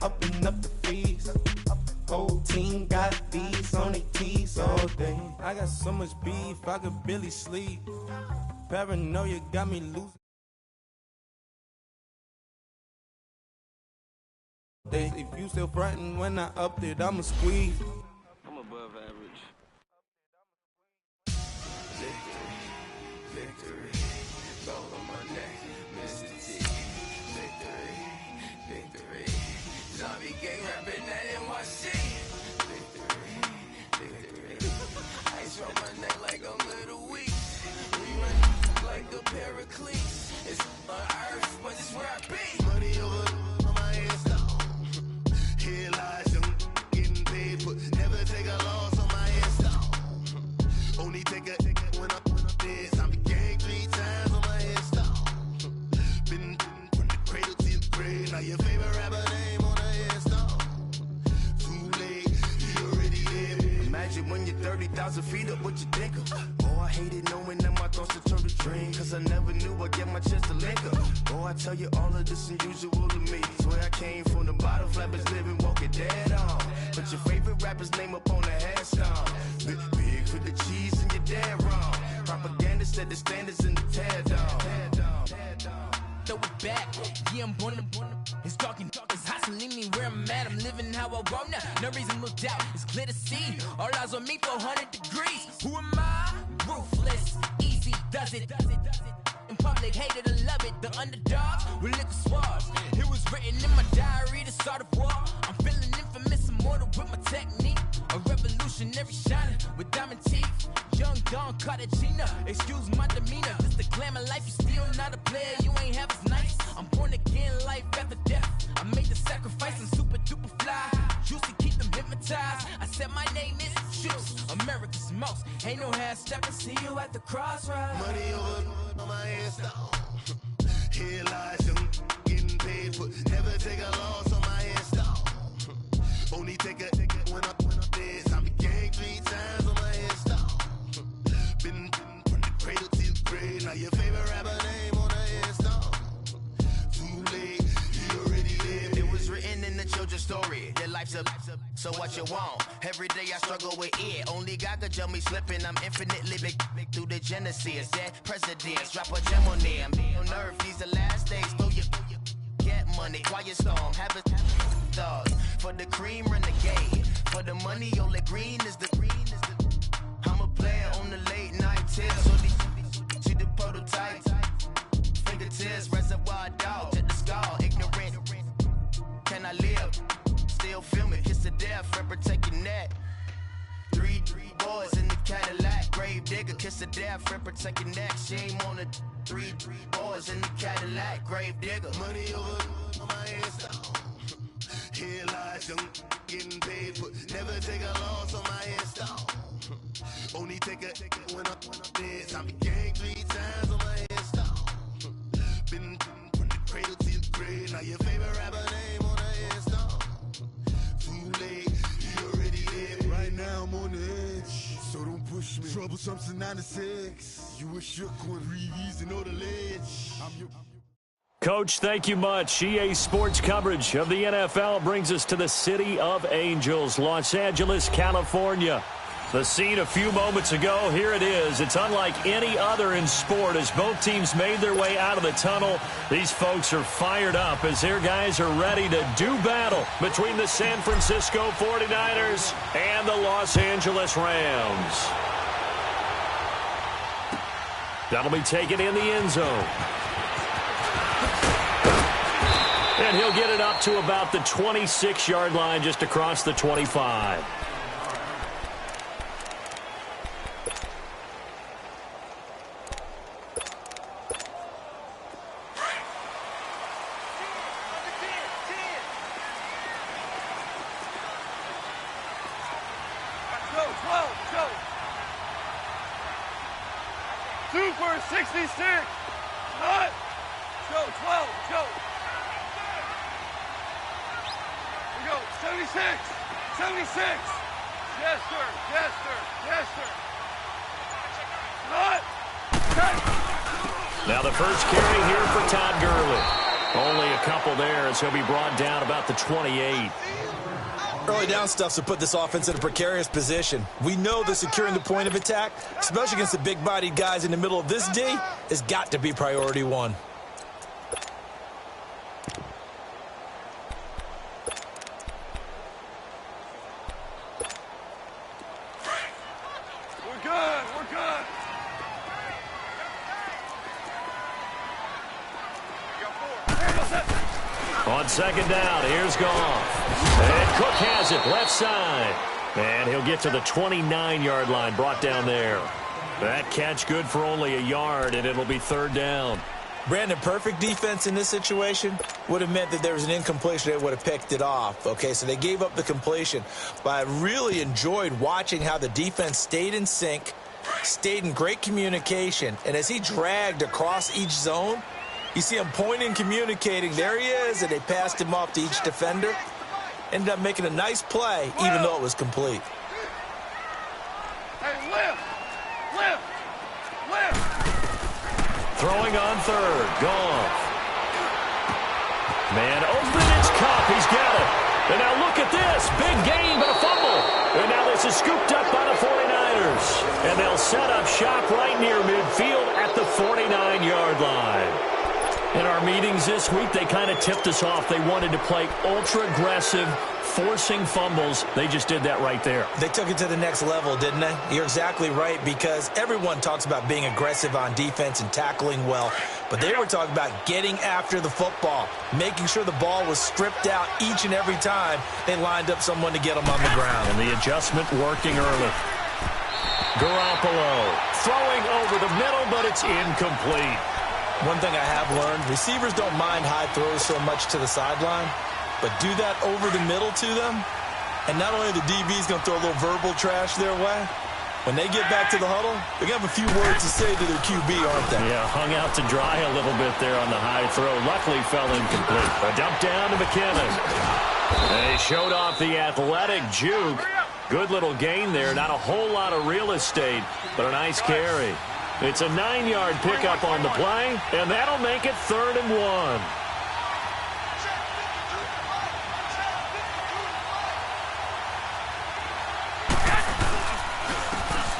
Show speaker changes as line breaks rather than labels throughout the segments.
upping up the fees. Whole team got these on their tees all day. I got so much beef, I could barely sleep. Paranoia got me losing. If you still frontin' when I upped it, I'ma squeeze.
I'm above average.
Victory, gold on my neck, Mr. T. Victory, zombie gang rapping that NYC. Victory, ice on my neck like a little weak. We run like a paraclete. It's on earth, but it's where I be. Money over on my head stone. Here lies young, getting paid, but never take a loss on my head stone. Only take a when I'm dead. Zombie gang 3 times on my head stone. Been from the cradle to the grave. Now your favorite rapper name on a headstone. Too late, you already there. Imagine when you're 30,000 feet up, what you think of? Oh, I hated knowing that my thoughts would turn to dream. Cause I never knew I'd get my chance to link up. Oh, I tell you all of this unusual to me. Swear I came from the bottom, flappers living, walking dead on. Put your favorite rapper's name up on the headstone. Big for the cheese and you're dead wrong. Propaganda set the standards in the tear down.
Throw it back, yeah, I'm born to. It's talking, it's hot, so leave me where I'm at. I'm living how I want now. No reason to look out, it's clear to see. All eyes on me, 400 degrees. Who am I? Ruthless, easy, does it. In public, hated or love it. The underdogs with liquor swabs. It was written in my diary to start a war. I'm feeling infamous, immortal with my technique. A revolutionary shining with diamond teeth. Young Don Cartagena, excuse my demeanor. This the glamour life, you still not a player. You ain't half as nice. I'm born again, life after death. I made the sacrifice, I'm super duper fly. Juicy, keep them hypnotized. I said my name is Juice, America's most. Ain't no half stepping, see you at the crossroads.
Money over on my headstone. Here lies young, getting paid, but never take a loss on my headstone. Only take a when I'm dead. Zombie gang 3 times on my headstone. Been from the cradle to the grave. Now your favorite rapper name on a headstone. Too late, you already lived. It was written in the children's story. Your life's a so what you want. Every day I struggle with it. Only God could jump me slipping. I'm infinitely big through the genesis. Dead presidents, drop a gem on them. On earth, these the last days. Throw your get money, quiet storm, have a thoughts. For the cream, renegade. For the money, only green is the. I'm a player on the late night tips. So these see the prototype. Fingertips, reservoir dog, check the skull. Ignorant. Can I live? Still film it, kiss the death, rep protect your neck. Three boys in the Cadillac, grave digger, kiss the death, rep protect your neck. Shame on the three boys in the Cadillac, grave digger. Money over on my headstone. Here lies young, getting paid, but never take a loss on my headstone. Only take a when I'm dead. Zombie gang 3 times on my headstone. Been from the cradle to the grave. Now your favorite rapper name on a headstone. Too late, you already lived. Right now I'm on the edge, so don't push me. Troublesome to 9 to 6. You were shook when Reeves and know the ledge.
Coach, thank you much. EA Sports coverage of the NFL brings us to the City of Angels, Los Angeles, California. The scene a few moments ago, here it is. It's unlike any other in sport as both teams made their way out of the tunnel. These folks are fired up as their guys are ready to do battle between the San Francisco 49ers and the Los Angeles Rams. That'll be taken in the end zone. And he'll get it up to about the 26-yard line just across the 25.
Two for 66. Cut. Go, 12. Go. We go. 76. 76. Yes, sir. Yes, sir. Yes, sir. Cut.
Now the first carry here for Todd Gurley. Only a couple there as he'll be brought down about the 28.
Early down stuffs to put this offense in a precarious position. We know that securing the point of attack, especially against the big-bodied guys in the middle of this D, has got to be priority one.
We're good. We're good.
On second down, here's Goff. And Cook has it, left side. And he'll get to the 29-yard line, brought down there. That catch good for only a yard, and it'll be third down.
Brandon, perfect defense in this situation would have meant that there was an incompletion. They would have picked it off. Okay, so they gave up the completion. But I really enjoyed watching how the defense stayed in sync, stayed in great communication, and as he dragged across each zone, you see him pointing, communicating. There he is, and they passed him off to each defender. Ended up making a nice play, even though it was complete.
Hey, lift! Lift! Lift!
Throwing on third, Goff. Man open, it's Cup, he's got it. And now look at this, big gain, but a fumble. And now this is scooped up by the 49ers. And they'll set up shop right near midfield at the 49-yard line. In our meetings this week, they kind of tipped us off. They wanted to play ultra-aggressive, forcing fumbles. They just did that right there.
They took it to the next level, didn't they? You're exactly right, because everyone talks about being aggressive on defense and tackling well. But they were talking about getting after the football, making sure the ball was stripped out each and every time they lined up someone to get them on the ground.
And the adjustment working early. Garoppolo throwing over the middle, but it's incomplete.
One thing I have learned, receivers don't mind high throws so much to the sideline, but do that over the middle to them, and not only the DB's going to throw a little verbal trash their way, when they get back to the huddle, they're going to have a few words to say to their QB, aren't they?
Yeah, hung out to dry a little bit there on the high throw. Luckily fell incomplete. A dump down to McKinnon. They showed off the athletic juke. Good little gain there. Not a whole lot of real estate, but a nice carry. It's a 9-yard pickup on the play, and that'll make it 3rd and 1.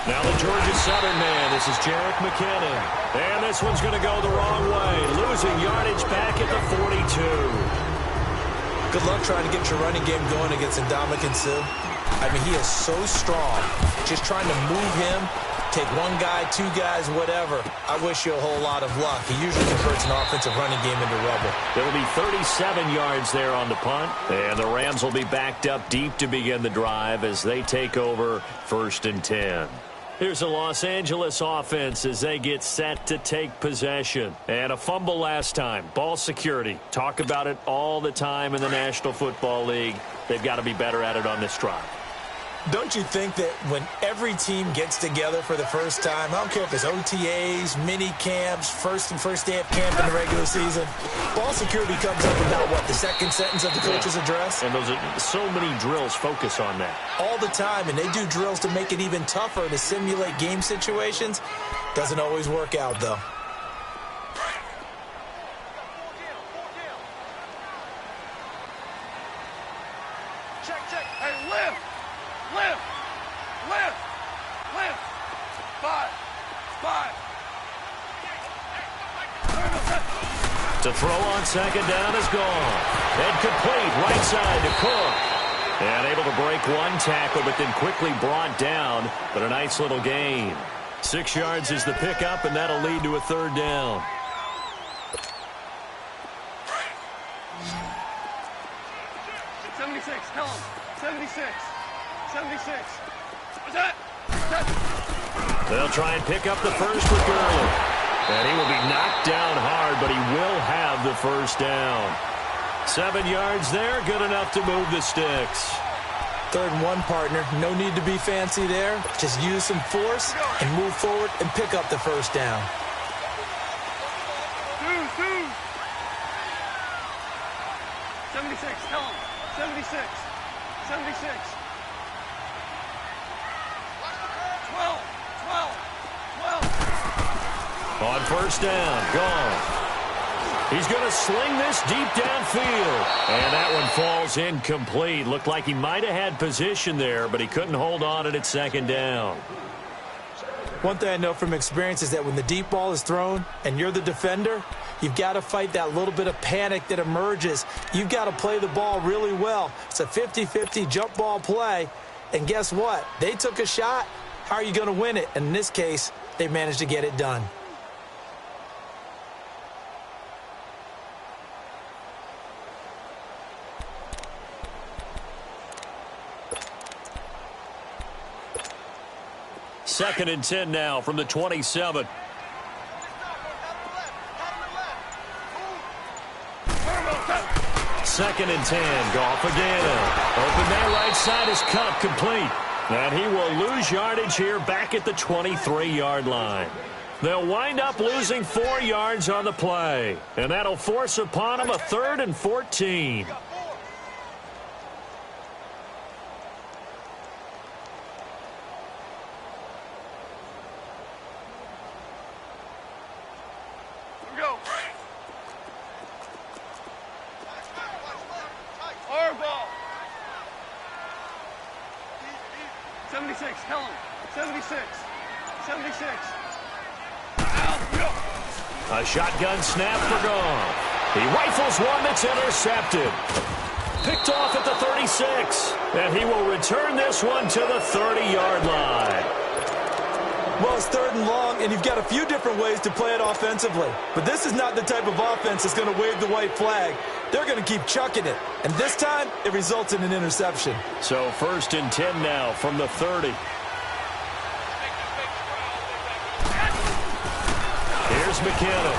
Now the Georgia Southern man, this is Jerick McKinnon. And this one's going to go the wrong way, losing yardage back at the 42.
Good luck trying to get your running game going against Ndamukong Suh. I mean, he is so strong. Just trying to move him, take one guy, two guys, whatever. I wish you a whole lot of luck. He usually converts an offensive running game into rubble.
It'll be 37 yards there on the punt. And the Rams will be backed up deep to begin the drive as they take over 1st and 10. Here's the Los Angeles offense as they get set to take possession. And a fumble last time. Ball security. Talk about it all the time in the National Football League. They've got to be better at it on this drive.
Don't you think that when every team gets together for the first time, I don't care if it's OTAs, mini camps, first day of camp in the regular season, ball security comes up about, what, the second sentence of the coach's address?
And those are so many drills focus on that.
All the time, and they do drills to make it even tougher to simulate game situations. Doesn't always work out, though.
Check. Hey, lift! Lift! Lift! Lift! 5!
To throw on second down is gone. And complete right side to Cook. And able to break one tackle, but then quickly brought down. But a nice little gain. 6 yards is the pickup, and that'll lead to a 3rd down.
Tell him. 76. What's that?
They'll try and pick up the first with Gurley. And he will be knocked down hard, but he will have the first down. 7 yards there, good enough to move the sticks.
3rd and 1, partner. No need to be fancy there. Just use some force and move forward and pick up the first down.
76, tell him. 76. 12.
On first down, gone. He's going to sling this deep downfield. And that one falls incomplete. Looked like he might have had position there, but he couldn't hold on at second down.
One thing I know from experience is that when the deep ball is thrown and you're the defender, you've got to fight that little bit of panic that emerges. You've got to play the ball really well. It's a 50-50 jump ball play. And guess what? They took a shot. How are you going to win it? And in this case, they managed to get it done.
Second and 10 now from the 27. Second and 10. Goff again. Open man right side is cut complete. And he will lose yardage here back at the 23-yard line. They'll wind up losing 4 yards on the play. And that'll force upon them a 3rd and 14.
Go. Our ball. 76, tell him. 76. 76.
A shotgun snap for Goff. He rifles one that's intercepted. Picked off at the 36. And he will return this one to the 30-yard line.
Well, it's 3rd and long, and you've got a few different ways to play it offensively. But this is not the type of offense that's going to wave the white flag. They're going to keep chucking it. And this time, it results in an interception.
So 1st and 10 now from the 30. Here's McKinnon.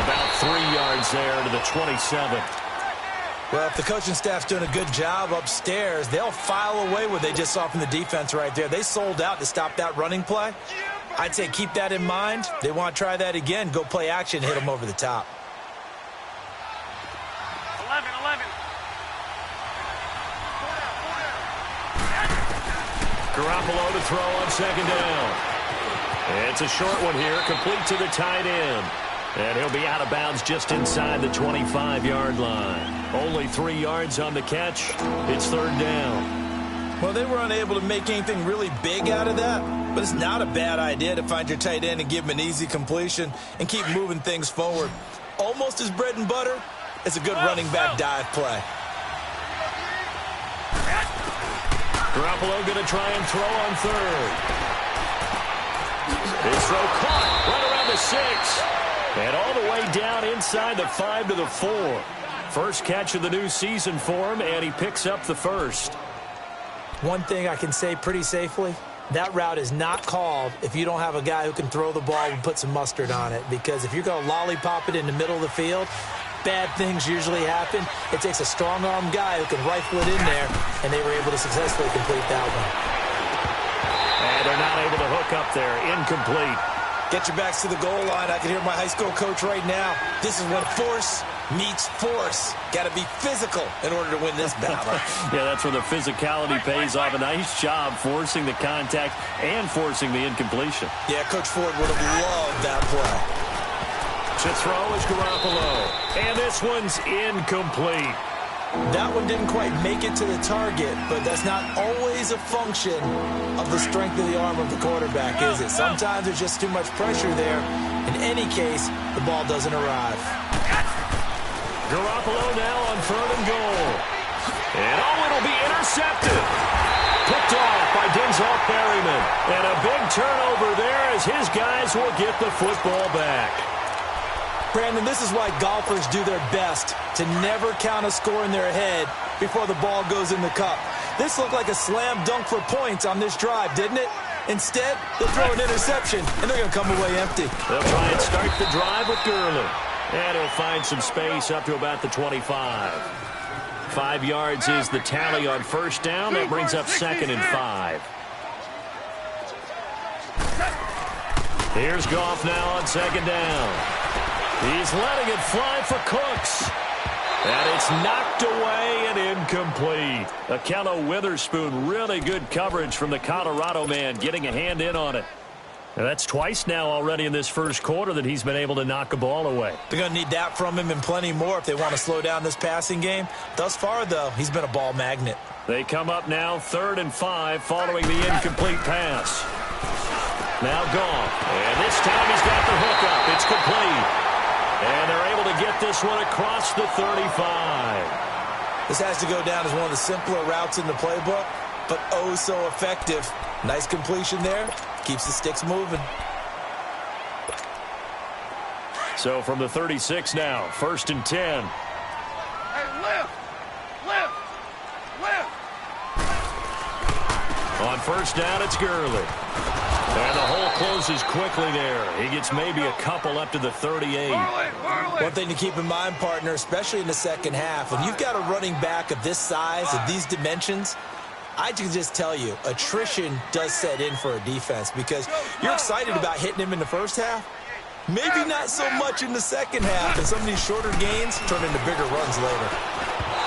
About 3 yards there to the 27.
Well, if the coaching staff's doing a good job upstairs, they'll file away what they just saw from the defense right there. They sold out to stop that running play. I'd say keep that in mind. They want to try that again. Go play action, hit them over the top.
11.
Garoppolo to throw on 2nd down. It's a short one here, complete to the tight end. And he'll be out of bounds just inside the 25-yard line. Only 3 yards on the catch. It's 3rd down.
Well, they were unable to make anything really big out of that, but it's not a bad idea to find your tight end and give him an easy completion and keep moving things forward. Almost as bread and butter as a good running back dive play.
Garoppolo going to try and throw on 3rd. His throw caught right around the 6. And all the way down inside the 5 to the 4. First catch of the new season for him, and he picks up the 1st.
One thing I can say pretty safely, that route is not called if you don't have a guy who can throw the ball and put some mustard on it. Because if you're going to lollipop it in the middle of the field, bad things usually happen. It takes a strong-arm guy who can rifle it in there, and they were able to successfully complete that one.
And they're not able to hook up there. Incomplete.
Get your backs to the goal line. I can hear my high school coach right now. This is when force meets force. Got to be physical in order to win this battle.
Yeah, that's where the physicality pays off. A nice job forcing the contact and forcing the incompletion.
Yeah, Coach Ford would have loved that play.
To throw is Garoppolo. And this one's incomplete.
That one didn't quite make it to the target, but that's not always a function of the strength of the arm of the quarterback, is it? Sometimes there's just too much pressure there. In any case, the ball doesn't arrive.
Garoppolo now on 3rd and goal. And it'll be intercepted. Picked off by Denzel Perryman. And a big turnover there as his guys will get the football back.
Brandon, this is why golfers do their best to never count a score in their head before the ball goes in the cup. This looked like a slam dunk for points on this drive, didn't it? Instead, they'll throw an interception, and they're going to come away empty.
They'll try and start the drive with Gurley. And he'll find some space up to about the 25. 5 yards is the tally on 1st down. That brings up 2nd and 5. Here's Goff now on 2nd down. He's letting it fly for Cooks. And it's knocked away and incomplete. Akello Witherspoon, really good coverage from the Colorado man, getting a hand in on it. And that's twice now already in this first quarter that he's been able to knock a ball away.
They're going to need that from him and plenty more if they want to slow down this passing game. Thus far, though, he's been a ball magnet.
They come up now 3rd and 5 following the incomplete pass. Now gone. And this time he's got the hookup. It's complete. And they're able to get this one across the 35.
This has to go down as one of the simpler routes in the playbook, but oh so effective. Nice completion there. Keeps the sticks moving.
So from the 36 now, 1st and 10.
Hey, lift! Lift! Lift!
On 1st down, it's Gurley. And the hole closes quickly there. He gets maybe a couple up to the 38.
One thing to keep in mind, partner, especially in the second half, when you've got a running back of this size, of these dimensions, I can just tell you, attrition does set in for a defense because you're excited about hitting him in the first half. Maybe not so much in the second half, and some of these shorter gains turn into bigger runs later.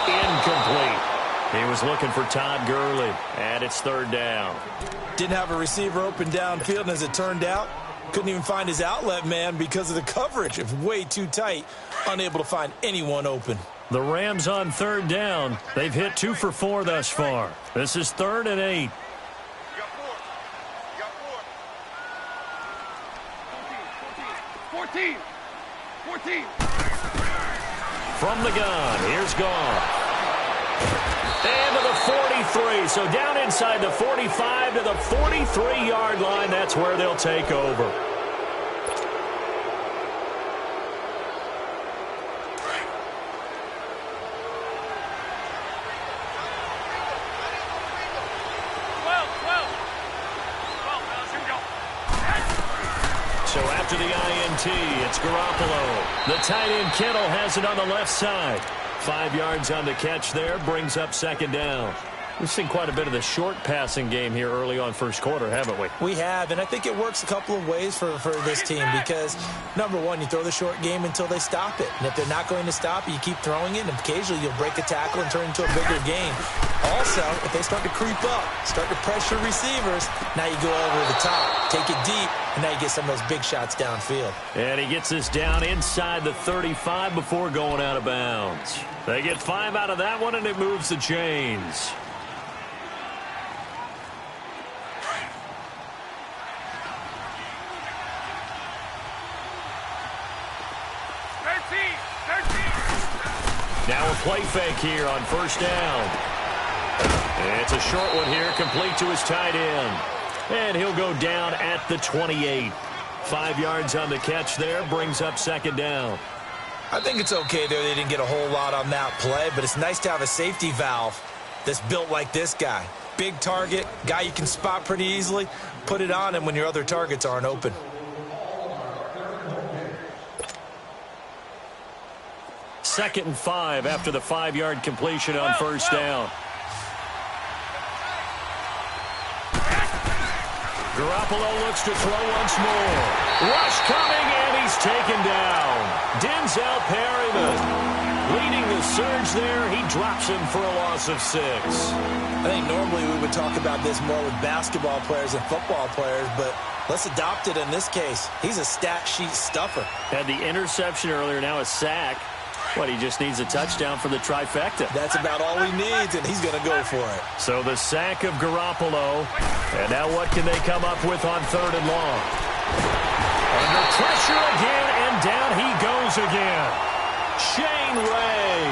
Incomplete. He was looking for Todd Gurley, and it's 3rd down.
Didn't have a receiver open downfield, and as it turned out, couldn't even find his outlet man because of the coverage. It was way too tight, unable to find anyone open.
The Rams on 3rd down. They've hit 2 for 4 thus far. This is 3rd and 8.
You got 4. You got 4. 14. 14. 14.
From the gun, here's Goff. And to the 43. So down inside the 45 to the 43-yard line. That's where they'll take over. So after the INT, it's Garoppolo. The tight end Kittle has it on the left side. 5 yards on the catch there, brings up 2nd down. We've seen quite a bit of the short passing game here early on first quarter, haven't we?
We have, and I think it works a couple of ways for this team because, number one, you throw the short game until they stop it. And if they're not going to stop it, you keep throwing it, and occasionally you'll break a tackle and turn into a bigger game. Also, if they start to creep up, start to pressure receivers, now you go over the top, take it deep, and now you get some of those big shots downfield.
And he gets this down inside the 35 before going out of bounds. They get 5 out of that one, and it moves the chains. Now a play fake here on 1st down. It's a short one here, complete to his tight end. And he'll go down at the 28. 5 yards on the catch there, brings up 2nd down.
I think it's okay there. They didn't get a whole lot on that play, but it's nice to have a safety valve that's built like this guy. Big target, guy you can spot pretty easily. Put it on him when your other targets aren't open.
Second and 5 after the 5-yard completion on 1st down. Garoppolo looks to throw once more. Rush coming, and he's taken down. Denzel Perryman leading the surge there. He drops him for a loss of 6.
I think normally we would talk about this more with basketball players and football players, but let's adopt it in this case. He's a stat sheet stuffer.
Had the interception earlier, now a sack. What, he just needs a touchdown for the trifecta.
That's about all he needs, and he's going to go for it.
So the sack of Garoppolo. And now what can they come up with on 3rd and long? Under pressure again, and down he goes again. Shane Ray.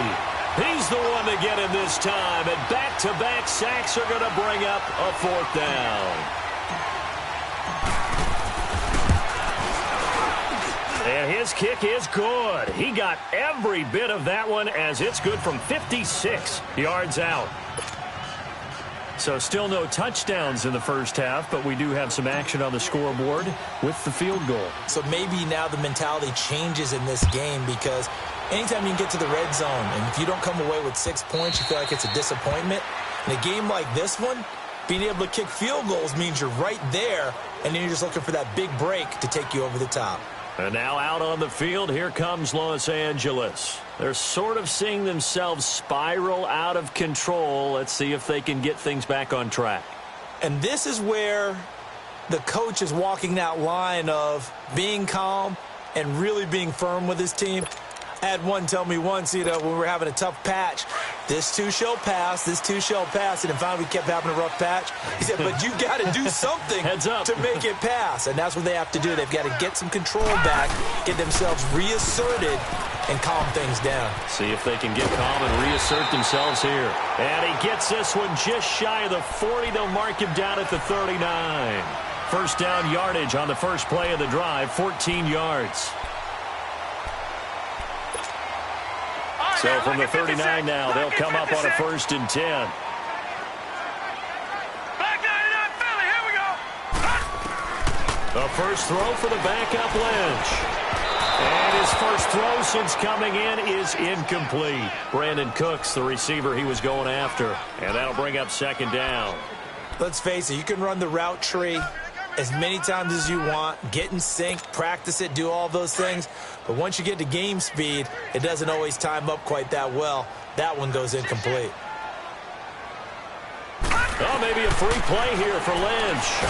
He's the one to get him this time, and back-to-back sacks are going to bring up a 4th down. And his kick is good. He got every bit of that one as it's good from 56 yards out. So still no touchdowns in the first half, but we do have some action on the scoreboard with the field goal.
So maybe now the mentality changes in this game because anytime you can get to the red zone, and if you don't come away with 6 points, you feel like it's a disappointment. In a game like this one, being able to kick field goals means you're right there, and then you're just looking for that big break to take you over the top.
And now out on the field, here comes Los Angeles. They're sort of seeing themselves spiral out of control. Let's see if they can get things back on track.
And this is where the coach is walking that line of being calm and really being firm with his team. I had one tell me once, when we were having a tough patch, this too shall pass, and then finally we kept having a rough patch. He said, but you got to do something to make it pass, and that's what they have to do. They've got to get some control back, get themselves reasserted, and calm things down.
See if they can get calm and reassert themselves here. And he gets this one just shy of the 40. They'll mark him down at the 39. First down yardage on the first play of the drive, 14 yards. So from the 39 now, they'll come up on a 1st and 10.
Back 99 Philly, here we go.
The first throw for the backup Lynch. And his first throw since coming in is incomplete. Brandon Cooks, the receiver he was going after. And that'll bring up 2nd down.
Let's face it, you can run the route tree as many times as you want, get in sync, practice it, do all those things. But once you get to game speed, it doesn't always time up quite that well. That one goes incomplete.
Oh, maybe a free play here for Lynch.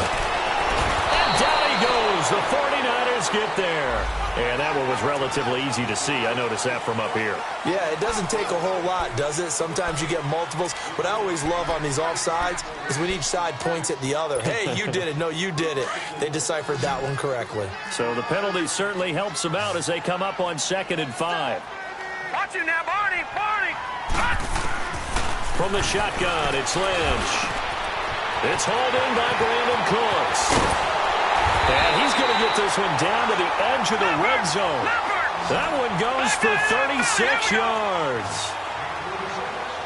And down he goes. The 49ers get there. And that one was relatively easy to see. I noticed that from up here.
Yeah, it doesn't take a whole lot, does it? Sometimes you get multiples. What I always love on these offsides is when each side points at the other. Hey, you did it. No, you did it. They deciphered that one correctly.
So the penalty certainly helps them out as they come up on 2nd and 5.
Watch him now, Barney.
From the shotgun, it's Lynch. It's hauled in by Brandon Cooks. And he's going to get this one down to the edge of the red zone. That one goes for 36 yards.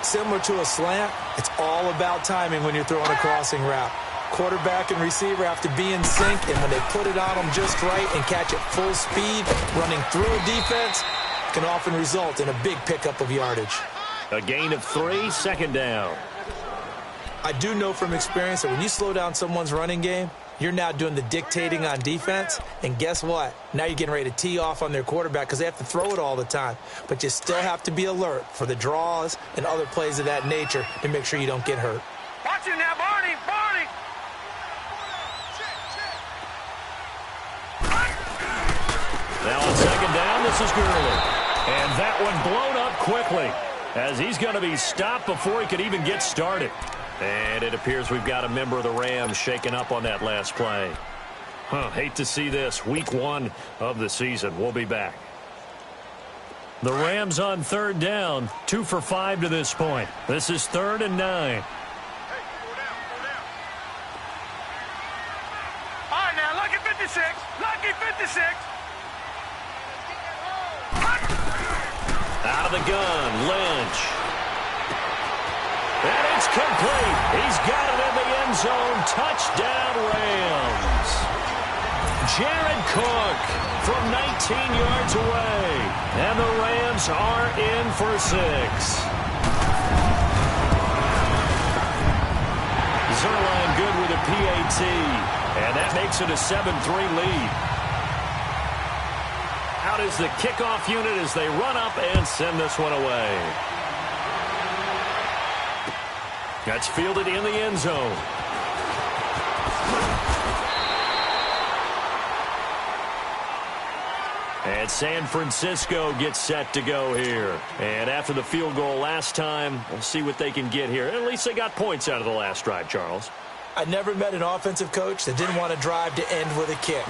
Similar to a slant, it's all about timing when you're throwing a crossing route. Quarterback and receiver have to be in sync, and when they put it on them just right and catch it full speed, running through a defense can often result in a big pickup of yardage.
A gain of 3, 2nd down.
I do know from experience that when you slow down someone's running game, you're now doing the dictating on defense, and guess what? Now you're getting ready to tee off on their quarterback because they have to throw it all the time. But you still have to be alert for the draws and other plays of that nature to make sure you don't get hurt.
Watch him now, Barney.
Now on 2nd down, this is Gurley. And that one blown up quickly as he's going to be stopped before he could even get started. And it appears we've got a member of the Rams shaken up on that last play. Hate to see this. Week 1 of the season. We'll be back. The Rams on 3rd down. 2 for 5 to this point. This is 3rd and 9.
All right, now, lucky 56.
Out of the gun, Lynch. And it's complete. He's got it in the end zone. Touchdown, Rams. Jared Cook from 19 yards away. And the Rams are in for 6. Zerline good with a PAT. And that makes it a 7-3 lead. Out is the kickoff unit as they run up and send this one away. That's fielded in the end zone. And San Francisco gets set to go here. And after the field goal last time, we'll see what they can get here. At least they got points out of the last drive, Charles.
I never met an offensive coach that didn't want to drive to end with a kick.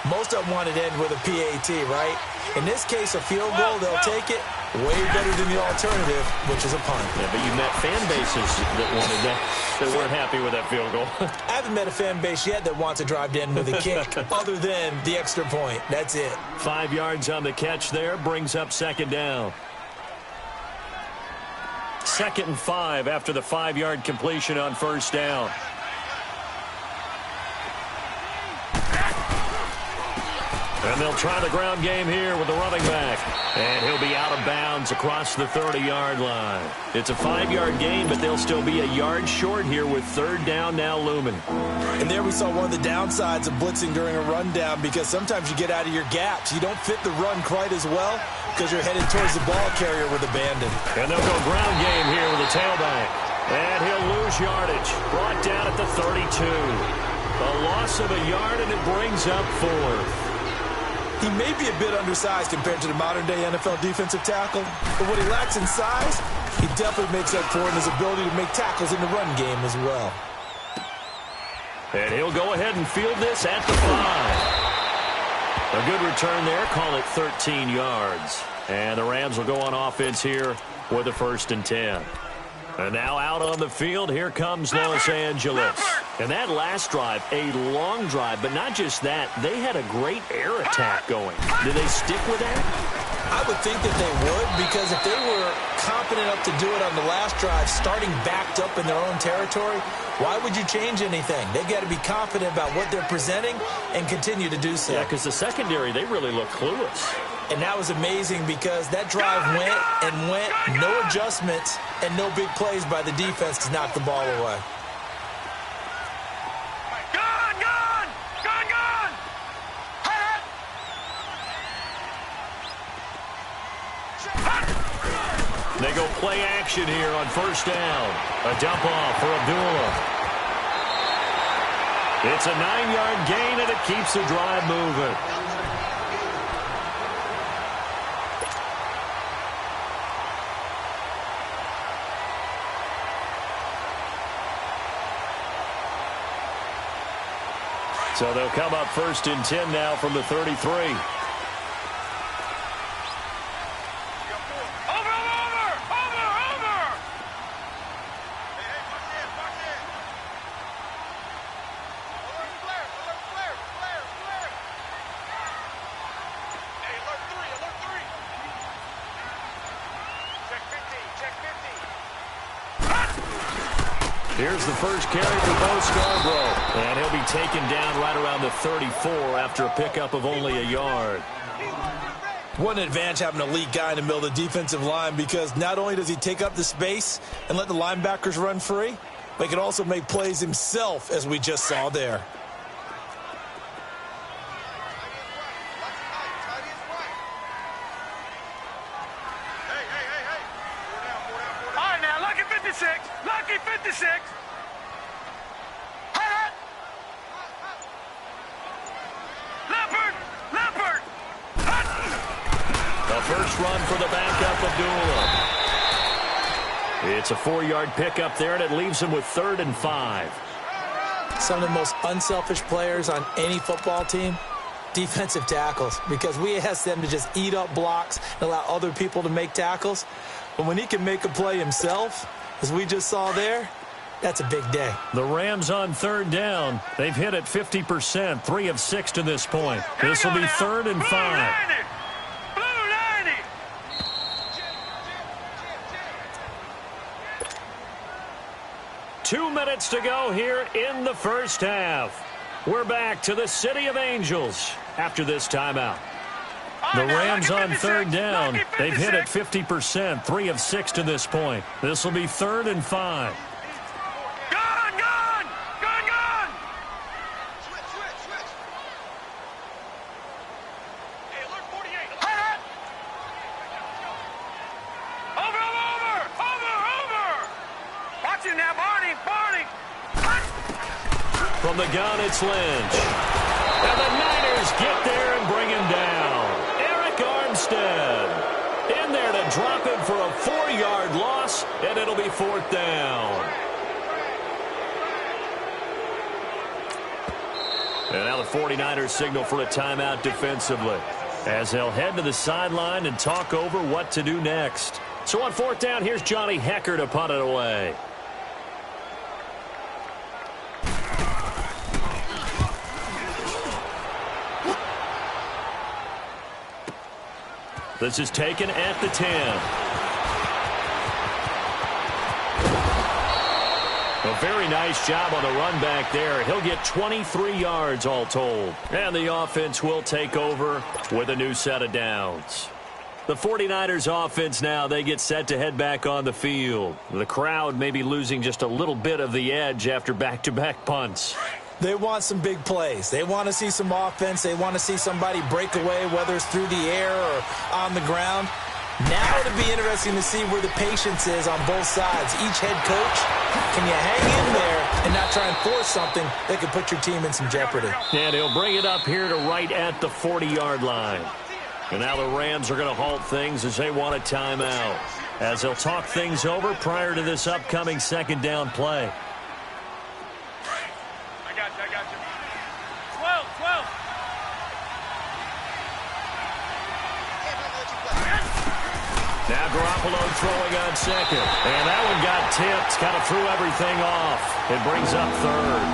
Most of them wanted to end with a PAT, right? In this case, a field goal, they'll take it. Way better than the alternative, which is a punt.
Yeah, but you met fan bases that wanted that weren't happy with that field goal.
I haven't met a fan base yet that wants to drive to end with a kick other than the extra point. That's it.
5 yards on the catch there brings up 2nd down. 2nd and 5 after the 5-yard completion on 1st down. And they'll try the ground game here with the running back. And he'll be out of bounds across the 30-yard line. It's a 5-yard gain, but they'll still be a yard short here with 3rd down now looming.
And there we saw one of the downsides of blitzing during a rundown, because sometimes you get out of your gaps. You don't fit the run quite as well because you're headed towards the ball carrier with abandon.
And they'll go ground game here with a tailback. And he'll lose yardage. Brought down at the 32. A loss of a yard, and it brings up 4th.
He may be a bit undersized compared to the modern-day NFL defensive tackle, but what he lacks in size, he definitely makes up for in his ability to make tackles in the run game as well.
And he'll go ahead and field this at the 5. A good return there. Call it 13 yards. And the Rams will go on offense here with a 1st and 10. And now out on the field, here comes Los Angeles. And that last drive, a long drive, but not just that. They had a great air attack going. Did they stick with that?
I would think that they would, because if they were confident enough to do it on the last drive, starting backed up in their own territory, why would you change anything? They've got to be confident about what they're presenting and continue to do so.
Yeah, because the secondary, they really look clueless.
And that was amazing because that drive went and went, no adjustments, and no big plays by the defense to knock the ball away.
They go play action here on 1st down. A dump off for Abdullah. It's a 9-yard gain, and it keeps the drive moving. So they'll come up 1st and 10 now from the 33. Here's the first carry for Bo Scarborough. And he'll be taken down right around the 34 after a pickup of only a yard.
What an advantage having an elite guy in the middle of the defensive line, because not only does he take up the space and let the linebackers run free, but he can also make plays himself, as we just saw there.
All right, now, lucky 56. Lucky 56. Leopard.
The first run for the backup, Abdullah. It's a 4-yard pickup there, and it leaves him with 3rd and 5.
Some of the most unselfish players on any football team, defensive tackles, because we ask them to just eat up blocks and allow other people to make tackles. But when he can make a play himself, as we just saw there, that's a big day.
The Rams on 3rd down. They've hit it 50%, 3 of 6 to this point. This will be 3rd and 5.
Blue 90.
2 minutes to go here in the first half. We're back to the City of Angels after this timeout. The Rams on 3rd down. They've hit it 50%, 3 of 6 to this point. This will be 3rd and 5.
Gone. Switch. Hey, alert 48. Over. Watch it now, Barney.
From the gun, it's Lynch. And the Niners get there and bring him down. In there to drop him for a 4-yard loss, and it'll be 4th down. And now the 49ers signal for a timeout defensively, as they'll head to the sideline and talk over what to do next. So on 4th down, here's Johnny Hecker to punt it away. This is taken at the 10. A very nice job on the run back there. He'll get 23 yards all told. And the offense will take over with a new set of downs. The 49ers offense now, they get set to head back on the field. The crowd may be losing just a little bit of the edge after back-to-back punts.
They want some big plays. They want to see some offense. They want to see somebody break away, whether it's through the air or on the ground. Now it'll be interesting to see where the patience is on both sides. Each head coach, can you hang in there and not try and force something that could put your team in some jeopardy?
And he'll bring it up here to right at the 40-yard line. And now the Rams are going to halt things as they want a timeout, as they'll talk things over prior to this upcoming second down play.
I got you. 12.
Now Garoppolo throwing on second. And that one got tipped, kind of threw everything off. It brings up third.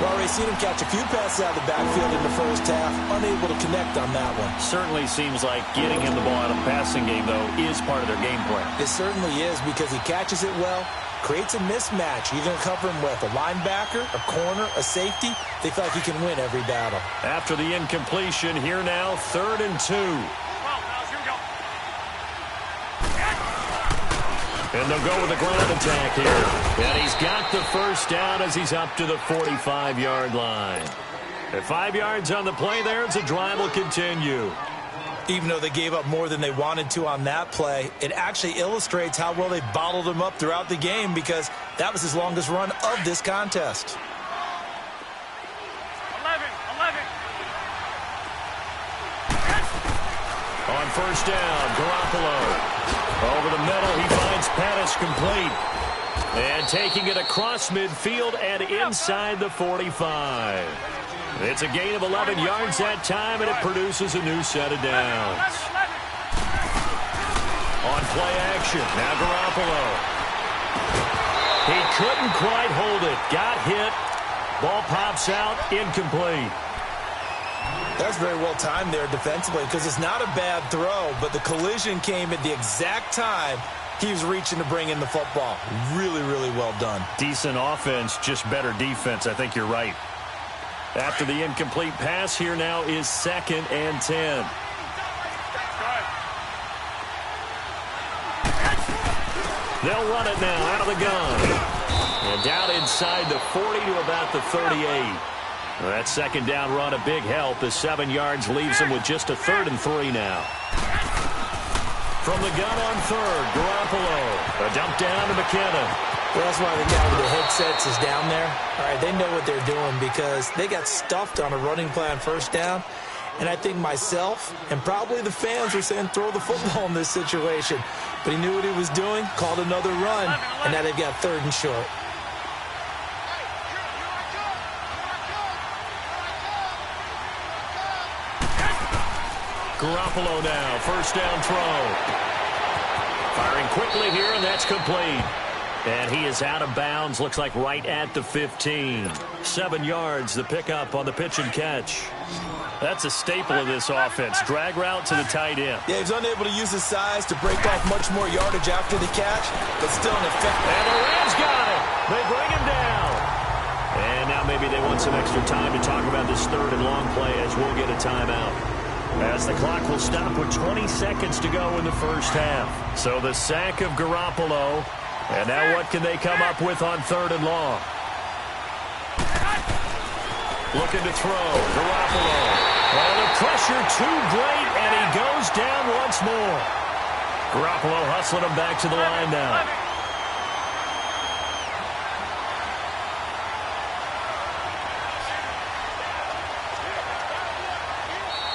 Well, we've seen him catch a few passes out of the backfield in the first half, unable to connect on that one.
Certainly seems like getting him the ball out of the passing game, though, is part of their game plan.
It certainly is, because he catches it well, creates a mismatch. You're going to cover him with a linebacker, a corner, a safety. They feel like he can win every battle.
After the incompletion, here now, 3rd and 2. And they'll go with a ground attack here. And he's got the first down as he's up to the 45-yard line. At 5 yards on the play there, the drive will continue.
Even though they gave up more than they wanted to on that play, it actually illustrates how well they bottled him up throughout the game, because that was his longest run of this contest.
11.
On first down, Garoppolo. Over the middle, he finds Pettis complete. And taking it across midfield and inside the 45. It's a gain of 11 yards that time, and it produces a new set of downs. On play action, now Garoppolo. He couldn't quite hold it. Got hit. Ball pops out, incomplete.
That's very well timed there defensively, because it's not a bad throw, but the collision came at the exact time he was reaching to bring in the football. Really, really well done.
Decent offense, just better defense. I think you're right. After the incomplete pass, here now is 2nd and 10. They'll run it now out of the gun. And down inside the 40 to about the 38. That second down run, a big help. The 7 yards leaves them with just a 3rd and 3 now. From the gun on 3rd, Garoppolo. A dump down to McKinnon.
Well, that's why the guy with the headsets is down there. All right, they know what they're doing, because they got stuffed on a running play on first down. And I think myself and probably the fans were saying throw the football in this situation. But he knew what he was doing, called another run, and now they've got 3rd and short.
Garoppolo now, first down throw. Firing quickly here, and that's complete. And he is out of bounds, looks like right at the 15. 7 yards, the pickup on the pitch and catch. That's a staple of this offense. Drag route to the tight end.
Yeah, he's unable to use his size to break off much more yardage after the catch, but still an effective.
And the Rams got it. They bring him down. And now maybe they want some extra time to talk about this 3rd and long play, as we'll get a timeout, as the clock will stop with 20 seconds to go in the first half. So the sack of Garoppolo. And now what can they come up with on 3rd and long? Looking to throw. Garoppolo. Well, the pressure too great, and he goes down once more. Garoppolo hustling him back to the line now.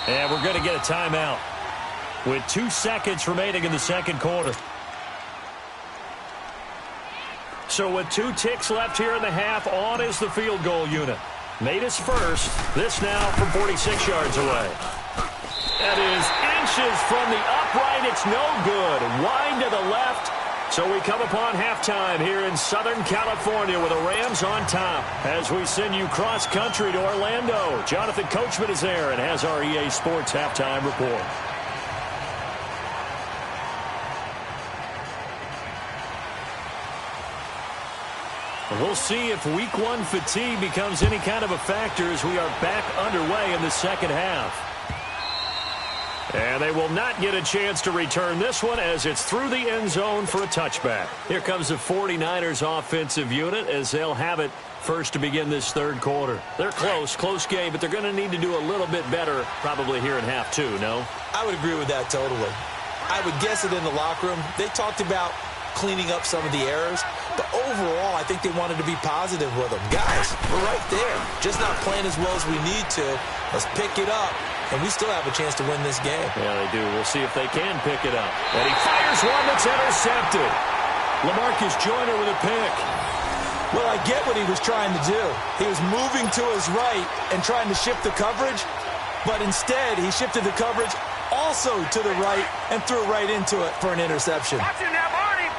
And we're going to get a timeout with 2 seconds remaining in the second quarter. So with 2 ticks left here in the half, on is the field goal unit. Made his first. This now from 46 yards away. That is inches from the upright. It's no good. Wide to the left. So we come upon halftime here in Southern California with the Rams on top as we send you cross-country to Orlando. Jonathan Coachman is there and has our EA Sports halftime report. We'll see if week 1 fatigue becomes any kind of a factor as we are back underway in the second half. And they will not get a chance to return this one as it's through the end zone for a touchback. Here comes the 49ers offensive unit as they'll have it first to begin this 3rd quarter. They're close game, but they're going to need to do a little bit better probably here in half 2, no?
I would agree with that totally. I would guess it in the locker room. They talked about cleaning up some of the errors, but overall, I think they wanted to be positive with them. Guys, we're right there, just not playing as well as we need to. Let's pick it up, and we still have a chance to win this game.
Yeah, they do. We'll see if they can pick it up. And he fires one that's intercepted. LaMarcus Joyner with a pick.
Well, I get what he was trying to do. He was moving to his right and trying to shift the coverage, but instead he shifted the coverage also to the right and threw right into it for an interception.
Watching that, Barney!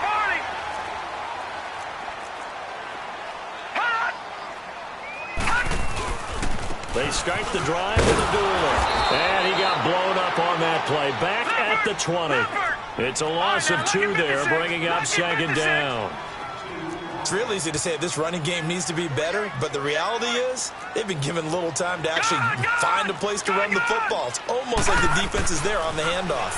They start the drive with a dueler. And he got blown up on that play. Back at the 20. It's a loss of 2 there, bringing up second down.
It's real easy to say this running game needs to be better, but the reality is they've been given little time to actually find a place to run the football. It's almost like the defense is there on the handoff.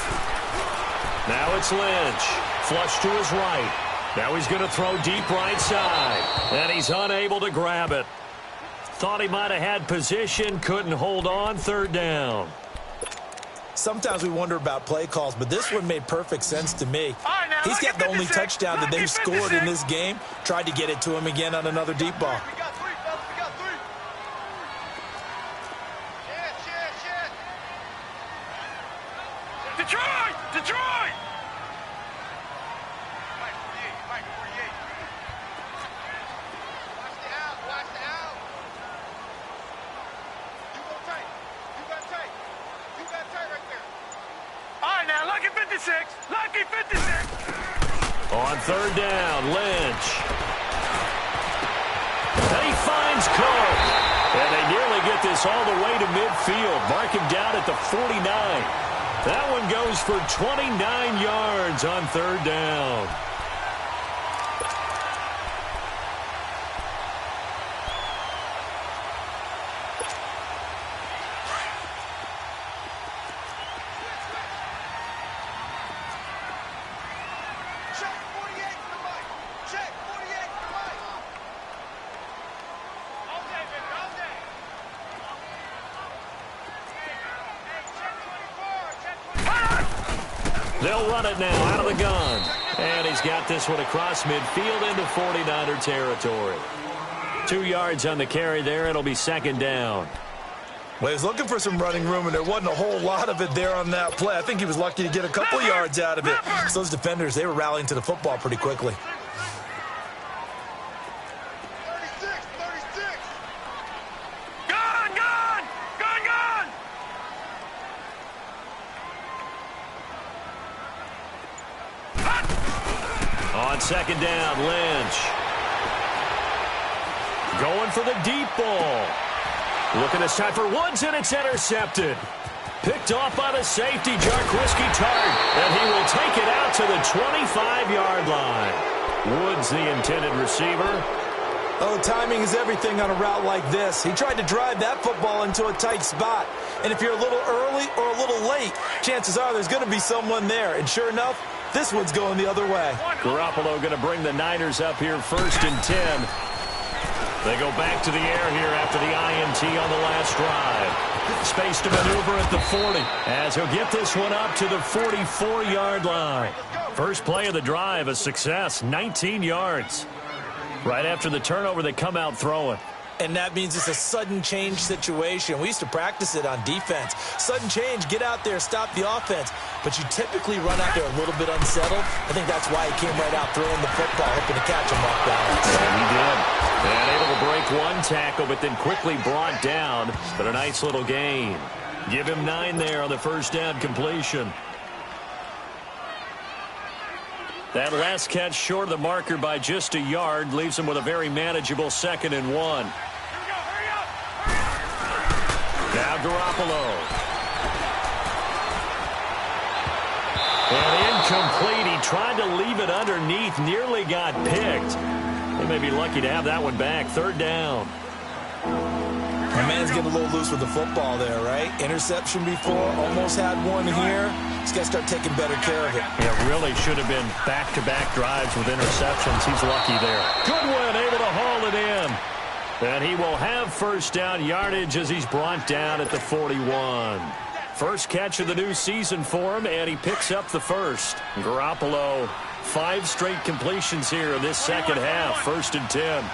Now it's Lynch. Flush to his right. Now he's going to throw deep right side. And he's unable to grab it. Thought he might have had position, couldn't hold on, third down.
Sometimes we wonder about play calls, but this one made perfect sense to me. He's got the only touchdown that they've scored in this game. Tried to get it to him again on another deep ball.
We got 3, fellas. We got 3. Detroit! Detroit! Mike 48. Watch the out. You go tight. You got tight right there. All right, now, lucky 56. Lucky 56.
On third down, Lynch. And he finds Cole. And they nearly get this all the way to midfield. Mark him down at the 49. That one goes for 29 yards on third down. They'll run it now out of the gun. And he's got this one across midfield into 49er territory. 2 yards on the carry there. It'll be second down.
Well, he was looking for some running room, and there wasn't a whole lot of it there on that play. I think he was lucky to get a couple yards out of it. So those defenders, they were rallying to the football pretty quickly.
36. Gone!
On second down, Lynch. Going for the deep ball. Looking this time for Woods, and it's intercepted. Picked off by the safety, Jarquiski Tart. And he will take it out to the 25-yard line. Woods, the intended receiver.
Oh, timing is everything on a route like this. He tried to drive that football into a tight spot. And if you're a little early or a little late, chances are there's going to be someone there. And sure enough, this one's going the other way.
Garoppolo going to bring the Niners up here 1st and 10. They go back to the air here after the INT on the last drive. Space to maneuver at the 40 as he'll get this one up to the 44-yard line. First play of the drive, a success, 19 yards. Right after the turnover, they come out throwing.
And that means it's a sudden change situation. We used to practice it on defense. Sudden change, get out there, stop the offense. But you typically run out there a little bit unsettled. I think that's why he came right out throwing the football, hoping to catch him off balance.
And he did. And able to break one tackle, but then quickly brought down. But a nice little gain. Give him 9 there on the first down completion. That last catch short of the marker by just a yard leaves him with a very manageable 2nd and 1. Now Garoppolo. And incomplete. He tried to leave it underneath. Nearly got picked. They may be lucky to have that one back. 3rd down.
My man's getting a little loose with the football there, right? Interception before. Almost had one here. He's got to start taking better care of it.
Yeah, really should have been back-to-back drives with interceptions. He's lucky there. Goodwin able to haul it in. And he will have first down yardage as he's brought down at the 41. First catch of the new season for him, and he picks up the first. Garoppolo, 5 straight completions here in this second half. 1st and 10.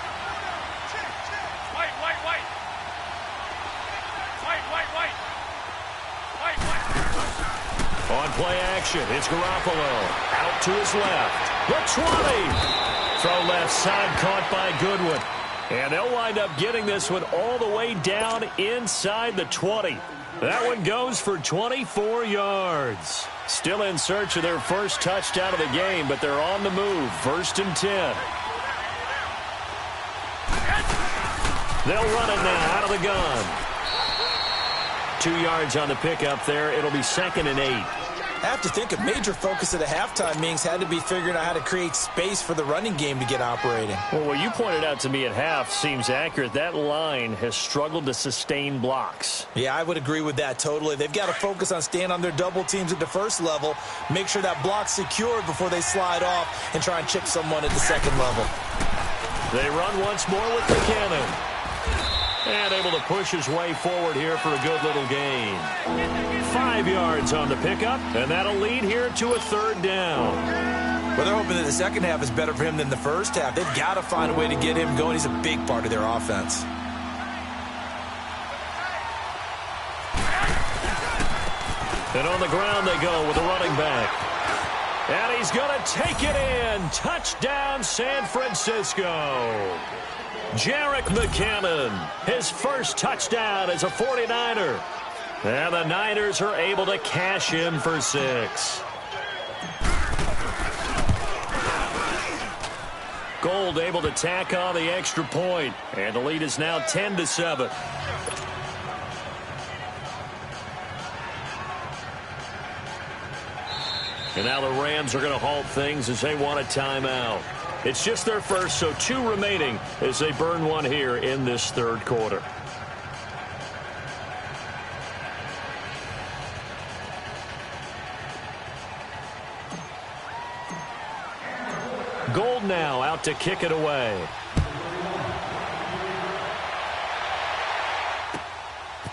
On play action, it's Garoppolo. Out to his left. The 20. Throw left side, caught by Goodwin. And they'll wind up getting this one all the way down inside the 20. That one goes for 24 yards. Still in search of their first touchdown of the game, but they're on the move. 1st and 10. They'll run it now out of the gun. 2 yards on the pickup there. It'll be 2nd and 8.
I have to think a major focus of the halftime meetings had to be figuring out how to create space for the running game to get operating.
Well, what you pointed out to me at half seems accurate. That line has struggled to sustain blocks.
Yeah, I would agree with that totally. They've got to focus on staying on their double teams at the first level, make sure that block's secured before they slide off and try and chip someone at the second level.
They run once more with McKinnon. And able to push his way forward here for a good little gain. 5 yards on the pickup, and that'll lead here to a 3rd down.
Well, they're hoping that the second half is better for him than the first half. They've got to find a way to get him going. He's a big part of their offense.
And on the ground they go with the running back. And he's going to take it in. Touchdown, San Francisco. Jerick McKinnon, his first touchdown as a 49er. And the Niners are able to cash in for 6. Gold able to tack on the extra point. And the lead is now 10-7. And now the Rams are going to halt things as they want a timeout. It's just their first, so 2 remaining as they burn one here in this 3rd quarter. Gold now out to kick it away.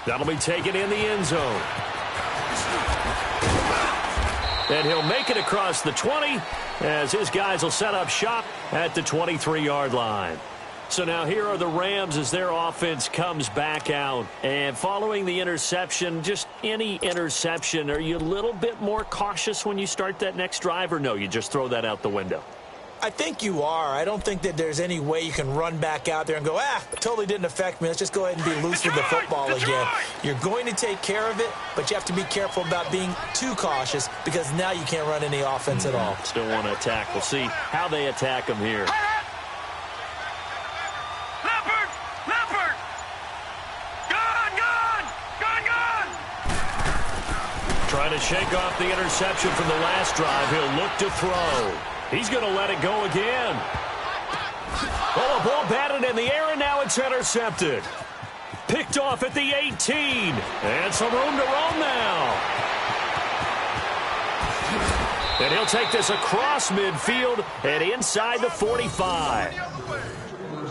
That'll be taken in the end zone. And he'll make it across the 20 as his guys will set up shop at the 23-yard line. So now here are the Rams as their offense comes back out. And following the interception, just any interception, are you a little bit more cautious when you start that next drive, or no, you just throw that out the window?
I think you are. I don't think that there's any way you can run back out there and go, totally didn't affect me. Let's just go ahead and be loose with the football again. You're going to take care of it, but you have to be careful about being too cautious because now you can't run any offense at all.
Still want to attack. We'll see how they attack them here.
Leopard! Gone!
Trying to shake off the interception from the last drive. He'll look to throw. He's going to let it go again. Oh, a ball batted in the air, and now it's intercepted. Picked off at the 18. And some room to roam now. And he'll take this across midfield and inside the 45.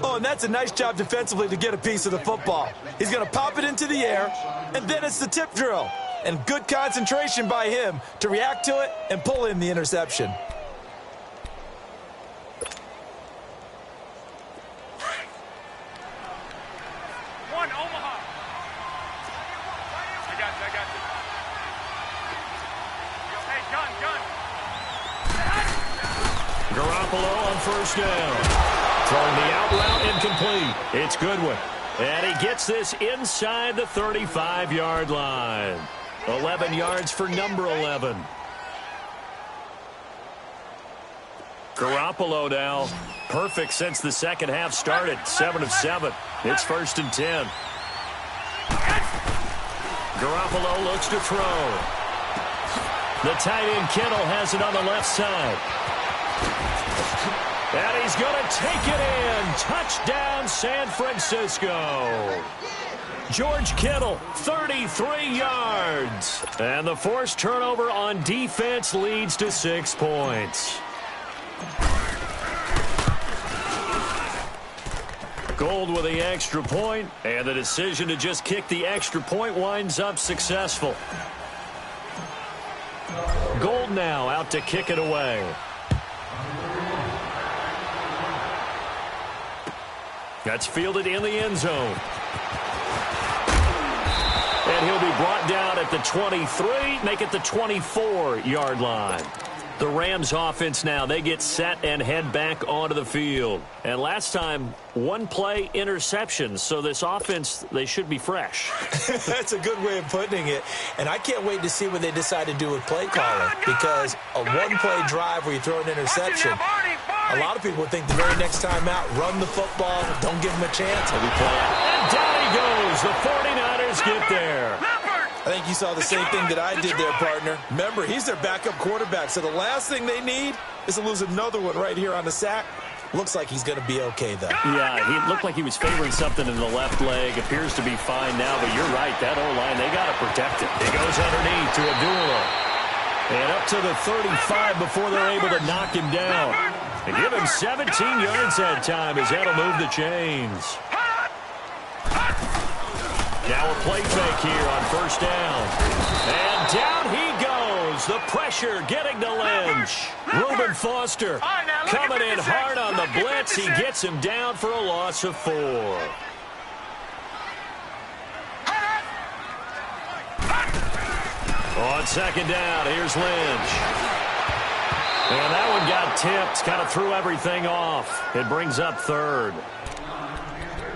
Oh, and that's a nice job defensively to get a piece of the football. He's going to pop it into the air, and then it's the tip drill. And good concentration by him to react to it and pull in the interception.
Garoppolo on 1st down. Throwing the out route incomplete. It's Goodwin. And he gets this inside the 35-yard line. 11 yards for number 11. Garoppolo now. Perfect since the second half started. 7 of 7. It's 1st and 10. Garoppolo looks to throw. The tight end Kittle has it on the left side. And he's going to take it in. Touchdown, San Francisco. George Kittle, 33 yards. And the forced turnover on defense leads to 6 points. Gold with the extra point, and the decision to just kick the extra point winds up successful. home now, out to kick it away. That's fielded in the end zone. And he'll be brought down at the 23, make it the 24-yard line. The Rams offense now, they get set and head back onto the field. And last time, one-play interception. So this offense, they should be fresh.
That's a good way of putting it. And I can't wait to see what they decide to do with play calling. Because a one-play drive where you throw an interception, a lot of people would think the very next time out, run the football, don't give them a chance.
And down he goes. The 49ers get there.
I think you saw the same thing that I did there, partner. Remember, he's their backup quarterback, so the last thing they need is to lose another one right here on the sack. Looks like he's going to be okay, though.
Yeah, he looked like he was favoring something in the left leg. Appears to be fine now, but you're right. That O-line, they got to protect it. He goes underneath to Abdullah. And up to the 35 before they're able to knock him down. And give him 17 yards that time as that'll move the chains. Now a play fake here on first down. And down he goes. The pressure getting to Lynch. Reuben Foster coming in hard on the blitz. He gets him down for a loss of 4. On second down, here's Lynch. And that one got tipped. Kind of threw everything off. It brings up third.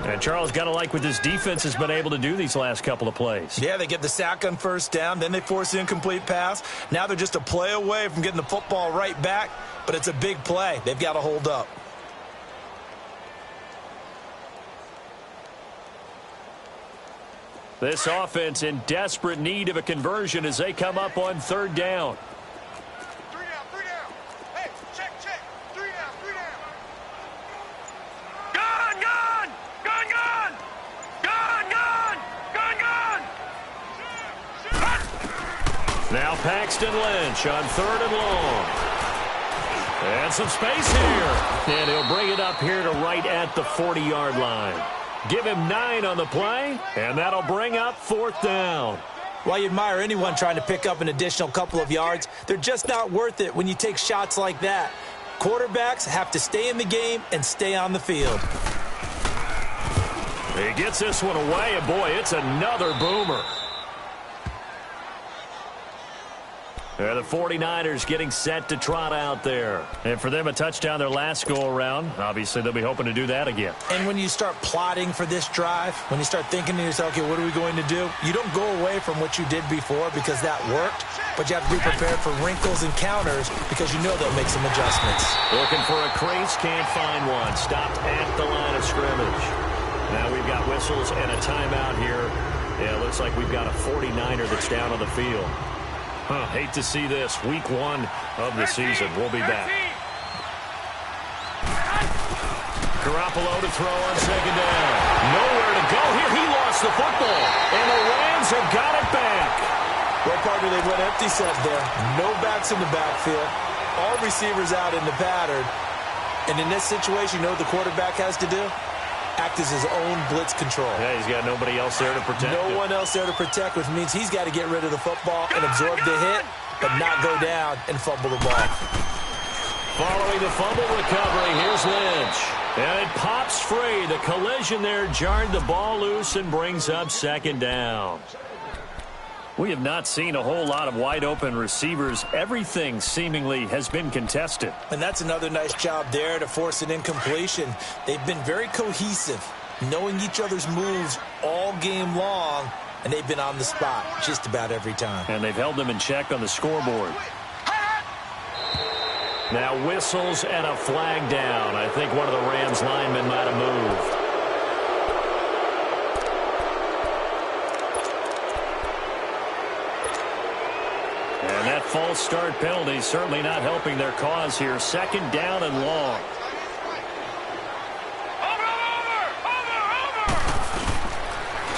And Charles, got to like what this defense has been able to do these last couple of plays.
Yeah, they get the sack on first down, then they force the incomplete pass. Now they're just a play away from getting the football right back, but it's a big play. They've got to hold up.
This offense in desperate need of a conversion as they come up on third down. Now Paxton Lynch on third and long. And some space here. And he'll bring it up here to right at the 40-yard line. Give him 9 on the play, and that'll bring up fourth down.
While you admire anyone trying to pick up an additional couple of yards, they're just not worth it when you take shots like that. Quarterbacks have to stay in the game and stay on the field.
He gets this one away, and boy, it's another boomer. The 49ers getting set to trot out there. And for them, a touchdown their last go-around. Obviously, they'll be hoping to do that again.
And when you start plotting for this drive, when you start thinking to yourself, okay, what are we going to do? You don't go away from what you did before because that worked, but you have to be prepared for wrinkles and counters because you know they'll make some adjustments.
Looking for a crease, can't find one. Stopped at the line of scrimmage. Now we've got whistles and a timeout here. Yeah, it looks like we've got a 49er that's down on the field. Hate to see this. Week 1 of the season. We'll be back. Garoppolo to throw on second down. Nowhere to go here. He lost the football. And the Rams have got it back.
Well, partner, they went empty set there. No backs in the backfield. All receivers out in the pattern. And in this situation, you know what the quarterback has to do? Act as his own blitz control.
Yeah, he's got nobody else there to protect him.
No one else there to protect, which means he's got to get rid of the football and absorb the hit, but not go down and fumble the ball.
Following the fumble recovery, here's Lynch. And it pops free. The collision there jarred the ball loose and brings up second down. We have not seen a whole lot of wide-open receivers. Everything seemingly has been contested.
And that's another nice job there to force an incompletion. They've been very cohesive, knowing each other's moves all game long, and they've been on the spot just about every time.
And they've held them in check on the scoreboard. Now whistles and a flag down. I think one of the Rams linemen might have moved. And that false start penalty certainly not helping their cause here. Second down and long.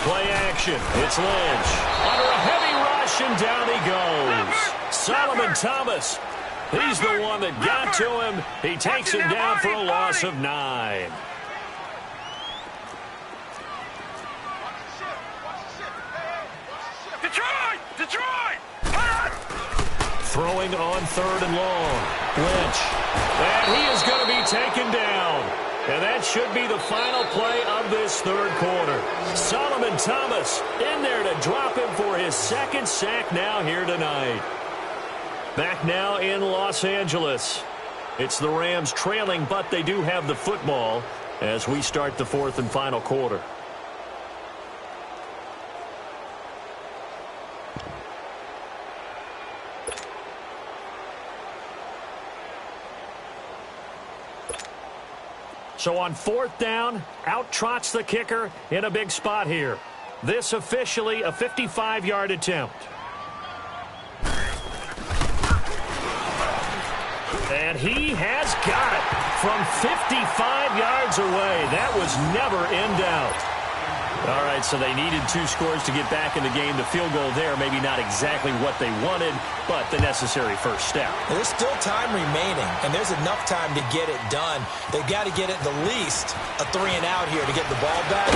Play action. It's Lynch. Under a heavy rush, and down he goes. Solomon Thomas. He's the one that got to him. He takes him down for a loss of 9. Throwing on 3rd and long. Lynch. And he is going to be taken down. And that should be the final play of this 3rd quarter. Solomon Thomas in there to drop him for his 2nd sack now here tonight. Back now in Los Angeles. It's the Rams trailing, but they do have the football as we start the 4th and final quarter. So on 4th down, out trots the kicker in a big spot here. This officially a 55-yard attempt. And he has got it from 55 yards away. That was never in doubt. All right, so they needed 2 scores to get back in the game. The field goal there, maybe not exactly what they wanted, but the necessary first step.
There's still time remaining, and there's enough time to get it done. They've got to get it the least a 3-and-out here to get the ball back,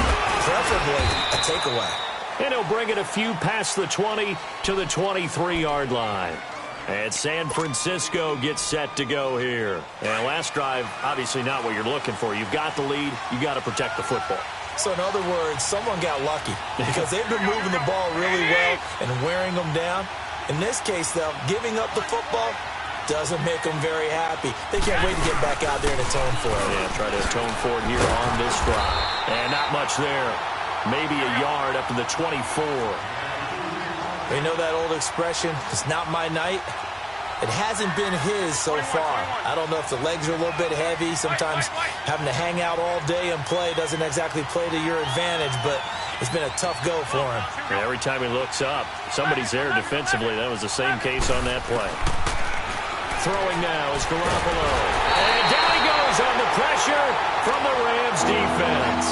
preferably a takeaway.
And he'll bring it a few past the 20 to the 23-yard line. And San Francisco gets set to go here. And last drive, obviously not what you're looking for. You've got the lead. You've got to protect the football.
So in other words, someone got lucky because they've been moving the ball really well and wearing them down. In this case, though, giving up the football doesn't make them very happy. They can't wait to get back out there and atone for it.
Yeah, try to atone for it here on this drive. And not much there. Maybe a yard up to the 24.
You know that old expression, it's not my night? It hasn't been his so far. I don't know if the legs are a little bit heavy. Sometimes having to hang out all day and play doesn't exactly play to your advantage, but it's been a tough go for him.
And every time he looks up, somebody's there defensively. That was the same case on that play. Throwing now is Garoppolo. And down he goes on the pressure from the Rams defense.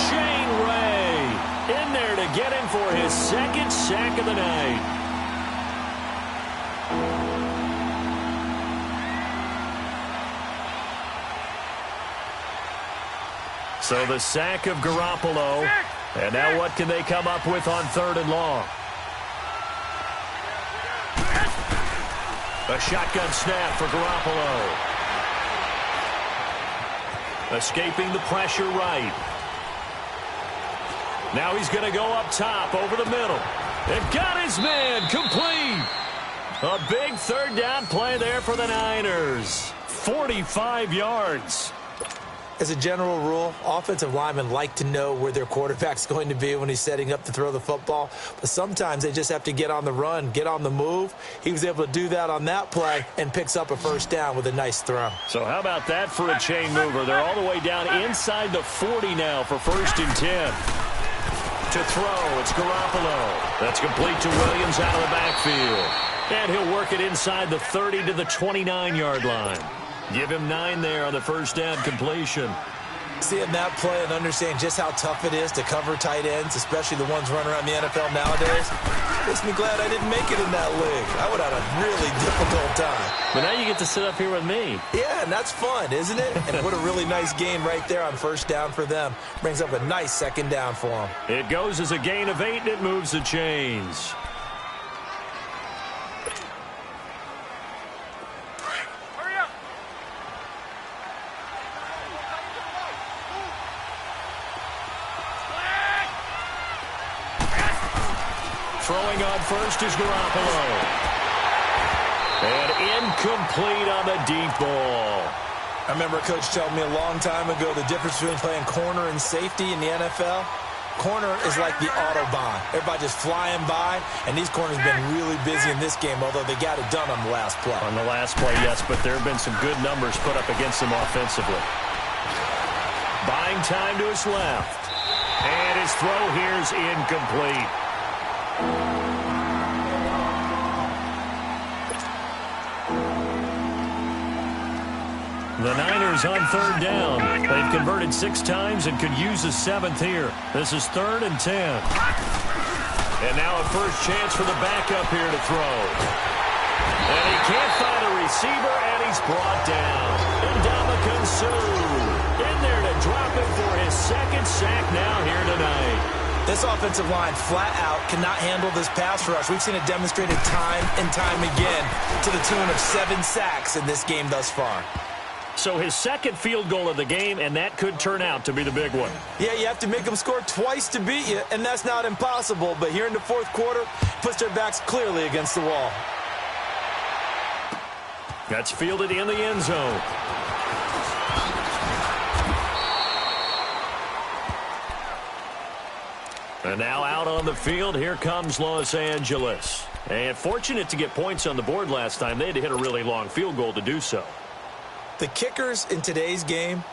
Shane Ray in there to get him for his 2nd sack of the night. So the sack of Garoppolo. And now what can they come up with on 3rd and long? A shotgun snap for Garoppolo. Escaping the pressure right. Now he's going to go up top over the middle. They've got his man complete. A big 3rd down play there for the Niners. 45 yards.
As a general rule, offensive linemen like to know where their quarterback's going to be when he's setting up to throw the football. But sometimes they just have to get on the run, get on the move. He was able to do that on that play and picks up a 1st down with a nice throw.
So how about that for a chain mover? They're all the way down inside the 40 now for 1st and 10. To throw, it's Garoppolo. That's complete to Williams out of the backfield. And he'll work it inside the 30 to the 29-yard line. Give him 9 there on the 1st down completion.
Seeing that play and understanding just how tough it is to cover tight ends, especially the ones running around the NFL nowadays, makes me glad I didn't make it in that league. I would have had a really difficult time.
But now you get to sit up here with me.
Yeah, and that's fun, isn't it? And what a really nice game right there on 1st down for them. Brings up a nice 2nd down for them.
It goes as a gain of 8, and it moves the chains. Throwing on 1st is Garoppolo. And incomplete on the deep ball.
I remember a coach telling me a long time ago the difference between playing corner and safety in the NFL. Corner is like the Autobahn. Everybody just flying by, and these corners have been really busy in this game, although they got it done on the last play.
On the last play, yes, but there have been some good numbers put up against them offensively. Buying time to his left. And his throw here is incomplete. The Niners on 3rd down. They've converted 6 times and could use a 7th here. This is 3rd and 10. And now a first chance for the backup here to throw. And he can't find a receiver, and he's brought down. Ndamukong Suh in there to drop it for his 2nd sack now here tonight.
This offensive line flat out cannot handle this pass rush. We've seen it demonstrated time and time again to the tune of 7 sacks in this game thus far.
So his second field goal of the game, and that could turn out to be the big one.
Yeah, you have to make them score twice to beat you, and that's not impossible. But here in the fourth quarter, puts their backs clearly against the wall.
That's fielded in the end zone. And now out on the field, here comes Los Angeles. And fortunate to get points on the board last time. They had to hit a really long field goal to do so.
The kickers in today's game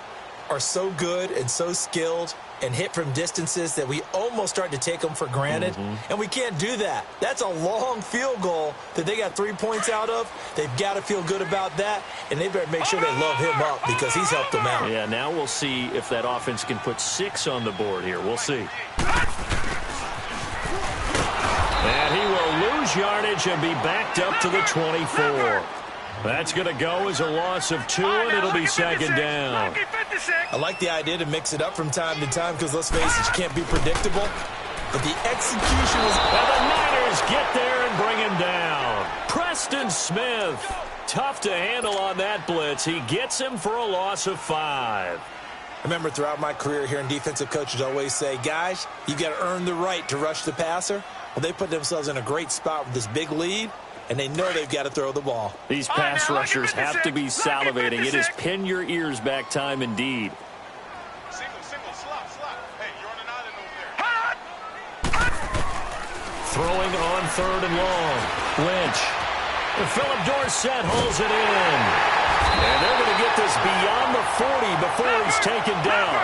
are so good and so skilled and hit from distances that we almost start to take them for granted. And we can't do that. That's a long field goal that they got 3 points out of. They've got to feel good about that, and they better make sure they love him up because he's helped them out.
Yeah, now we'll see if that offense can put 6 on the board here. We'll see. And he will lose yardage and be backed up to the 24. That's going to go as a loss of 2, and it'll be second down.
I like the idea to mix it up from time to time because, let's face it, you can't be predictable. But the execution was...
And the Niners get there and bring him down. Preston Smith, tough to handle on that blitz. He gets him for a loss of 5.
I remember throughout my career hearing defensive coaches always say, guys, you got to earn the right to rush the passer. Well, they put themselves in a great spot with this big lead, and they know they've got to throw the ball.
These pass rushers have to be salivating. It is pin your ears back time indeed.
Single, slot. Hey, you're on an island over there.
Throwing on 3rd and long. Lynch. Philip Dorsett holds it in. And they're going to get this beyond the 40 before he's taken down.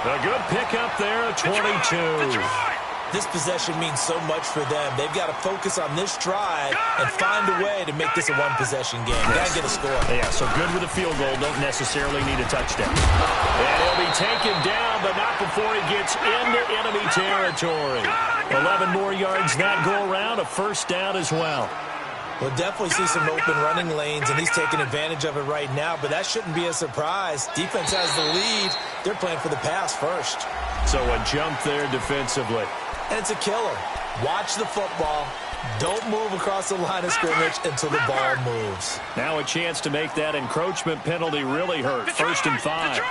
A good pickup there at 22.
This possession means so much for them. They've got to focus on this drive and find a way to make this a one-possession game. Got to get a score.
Yeah, so good with a field goal. Don't necessarily need a touchdown. And he'll be taken down, but not before he gets into enemy territory. 11 more yards that go around, a first down as well.
We'll definitely see some open running lanes, and he's taking advantage of it right now, but that shouldn't be a surprise. Defense has the lead. They're playing for the pass first.
So a jump there defensively.
And it's a killer. Watch the football. Don't move across the line of scrimmage until the ball moves.
Now a chance to make that encroachment penalty really hurt. 1st and 5.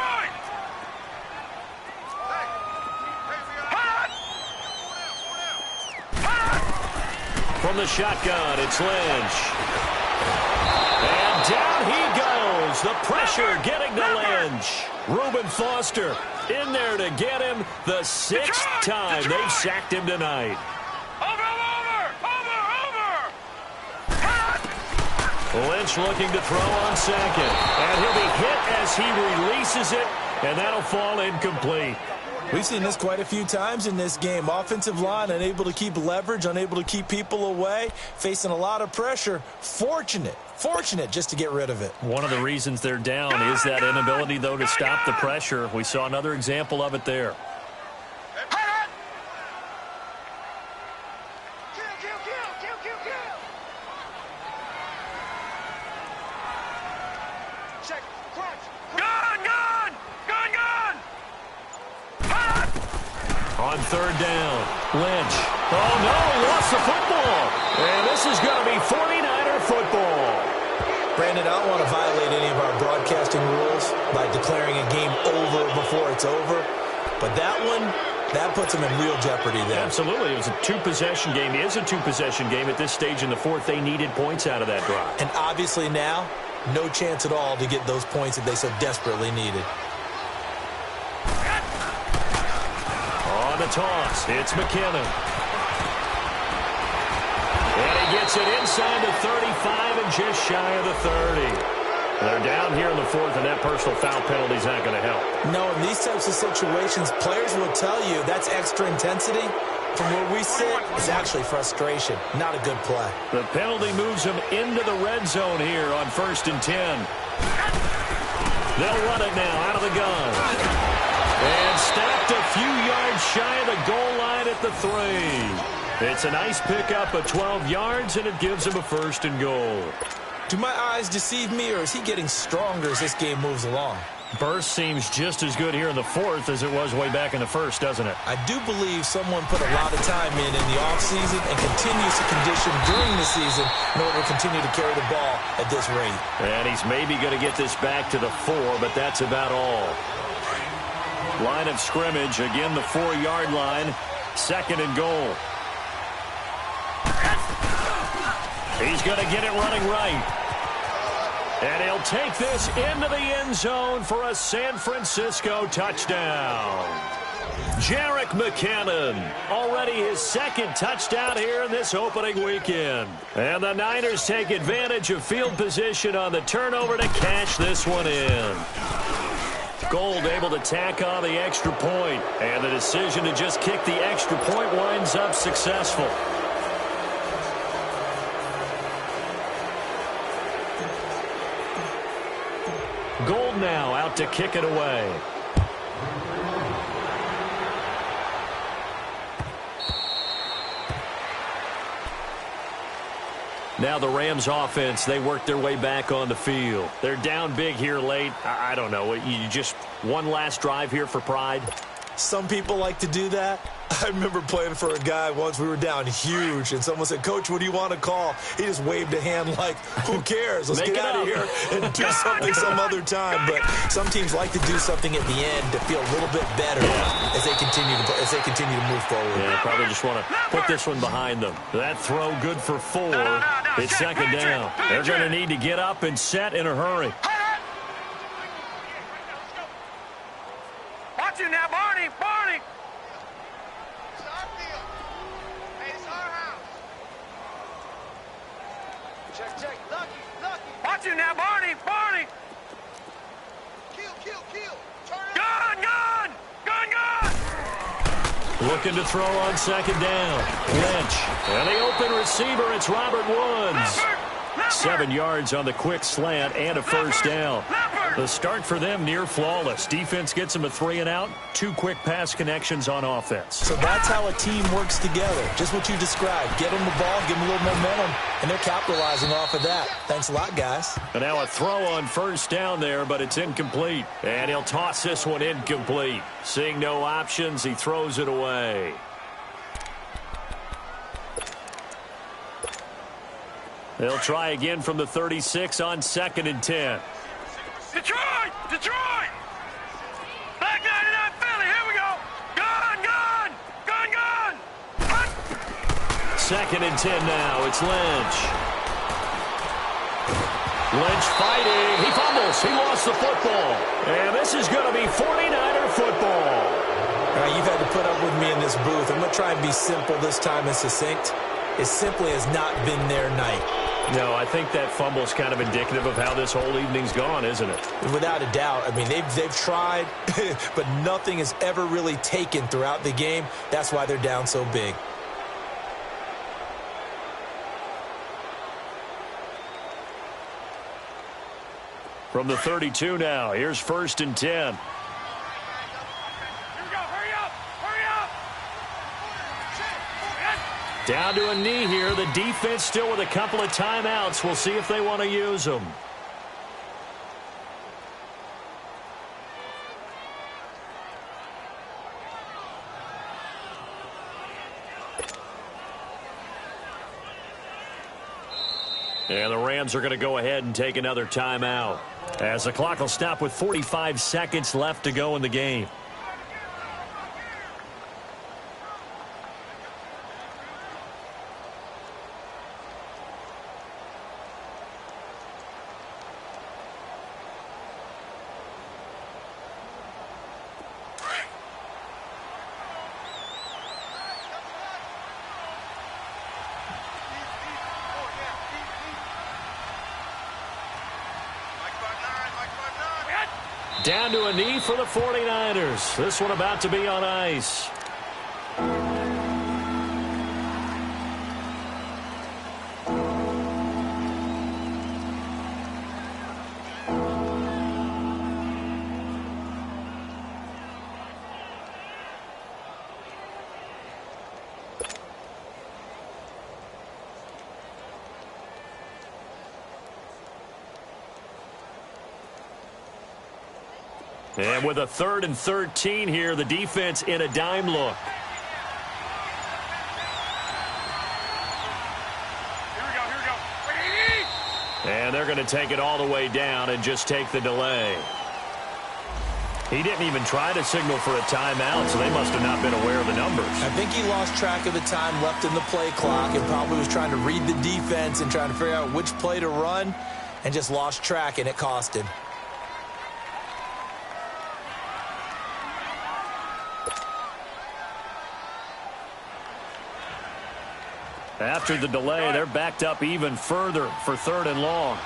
From the shotgun, it's Lynch. And down he goes. The pressure getting to Lynch. Reuben Foster in there to get him the 6th time they've sacked him tonight. Lynch looking to throw on 2nd. And he'll be hit as he releases it, and that'll fall incomplete.
We've seen this quite a few times in this game. Offensive line unable to keep leverage, unable to keep people away, facing a lot of pressure. Fortunate just to get rid of it.
One of the reasons they're down is that inability, though, to stop the pressure. We saw another example of it there. On 3rd down, Lynch. Oh, no, lost the football. And this is going to be 49er football.
Brandon, I don't want to violate any of our broadcasting rules by declaring a game over before it's over. But that one, that puts them in real jeopardy there.
Absolutely. It was a 2-possession game. It is a 2-possession game at this stage in the 4th. They needed points out of that drive.
And obviously now, no chance at all to get those points that they so desperately needed.
On the toss, it's McKinnon. And he gets it inside the 35 and just shy of the 30. They're down here in the 4th, and that personal foul penalty is not going to help.
No, in these types of situations, players will tell you that's extra intensity. From where we sit, it's actually frustration. Not a good play.
The penalty moves him into the red zone here on 1st and 10. They'll run it now out of the gun. And stopped a few yards shy of the goal line at the 3. It's a nice pickup of 12 yards, and it gives him a 1st and goal.
Do my eyes deceive me, or is he getting stronger as this game moves along?
Burst seems just as good here in the fourth as it was way back in the first, doesn't it?
I do believe someone put a lot of time in the offseason and continues to condition during the season in order to continue to carry the ball at this rate.
And he's maybe going to get this back to the 4, but that's about all. Line of scrimmage, again the 4-yard line, 2nd and goal. He's going to get it running right. And he'll take this into the end zone for a San Francisco touchdown. Jerick McKinnon, already his 2nd touchdown here in this opening weekend. And the Niners take advantage of field position on the turnover to cash this one in. Gold able to tack on the extra point, and the decision to just kick the extra point winds up successful. Gold now out to kick it away. Now the Rams offense, they work their way back on the field. They're down big here late. I don't know. You just one last drive here for pride?
Some people like to do that. I remember playing for a guy once. We were down huge, and someone said, "Coach, what do you want to call?" He just waved a hand like, who cares? Let's get out of here and do something some other time. But some teams like to do something at the end to feel a little bit better as they continue to move forward.
Yeah, probably just want to put this one behind them. That throw good for 4. It's 2nd down. They're going to need to get up and set in a hurry.
Watch it now, Barney! Barney! Check. Lucky. Watch it now, Barney! Barney! Kill! Turn it! Gun!
Looking to throw on 2nd down. Lynch. And the open receiver, it's Robert Woods. 7 yards on the quick slant and a 1st down. The start for them near flawless. Defense gets them a 3 and out. 2 quick pass connections on offense.
So that's how a team works together. Just what you described. Get them the ball, give them a little momentum, and they're capitalizing off of that. Thanks a lot, guys.
And now a throw on 1st down there, but it's incomplete. And he'll toss this one incomplete. Seeing no options, he throws it away. They'll try again from the 36 on 2nd and 10.
Detroit! Back 99 Philly, here we go! Gun!
2nd and 10 now, it's Lynch. Lynch fighting, he fumbles, he lost the football. And this is going to be 49er football.
All right, you've had to put up with me in this booth. I'm going to try and be simple this time and succinct. It simply has not been their night.
No, I think that fumble's kind of indicative of how this whole evening's gone, isn't it?
Without a doubt. I mean, they've tried, but nothing has ever really taken throughout the game. That's why they're down so big.
From the 32 now, here's 1st and 10.
Here we go, hurry up!
Down to a knee here. The defense still with a couple of timeouts. We'll see if they want to use them. And the Rams are going to go ahead and take another timeout, as the clock will stop with 45 seconds left to go in the game. Down to a knee for the 49ers. This one about to be on ice. And with a 3rd and 13 here, the defense in a dime look.
Here we go.
And they're going to take it all the way down and just take the delay. He didn't even try to signal for a timeout, so they must have not been aware of the numbers.
I think he lost track of the time left in the play clock and probably was trying to read the defense and trying to figure out which play to run and just lost track, and it cost him.
After the delay, they're backed up even further for 3rd and long.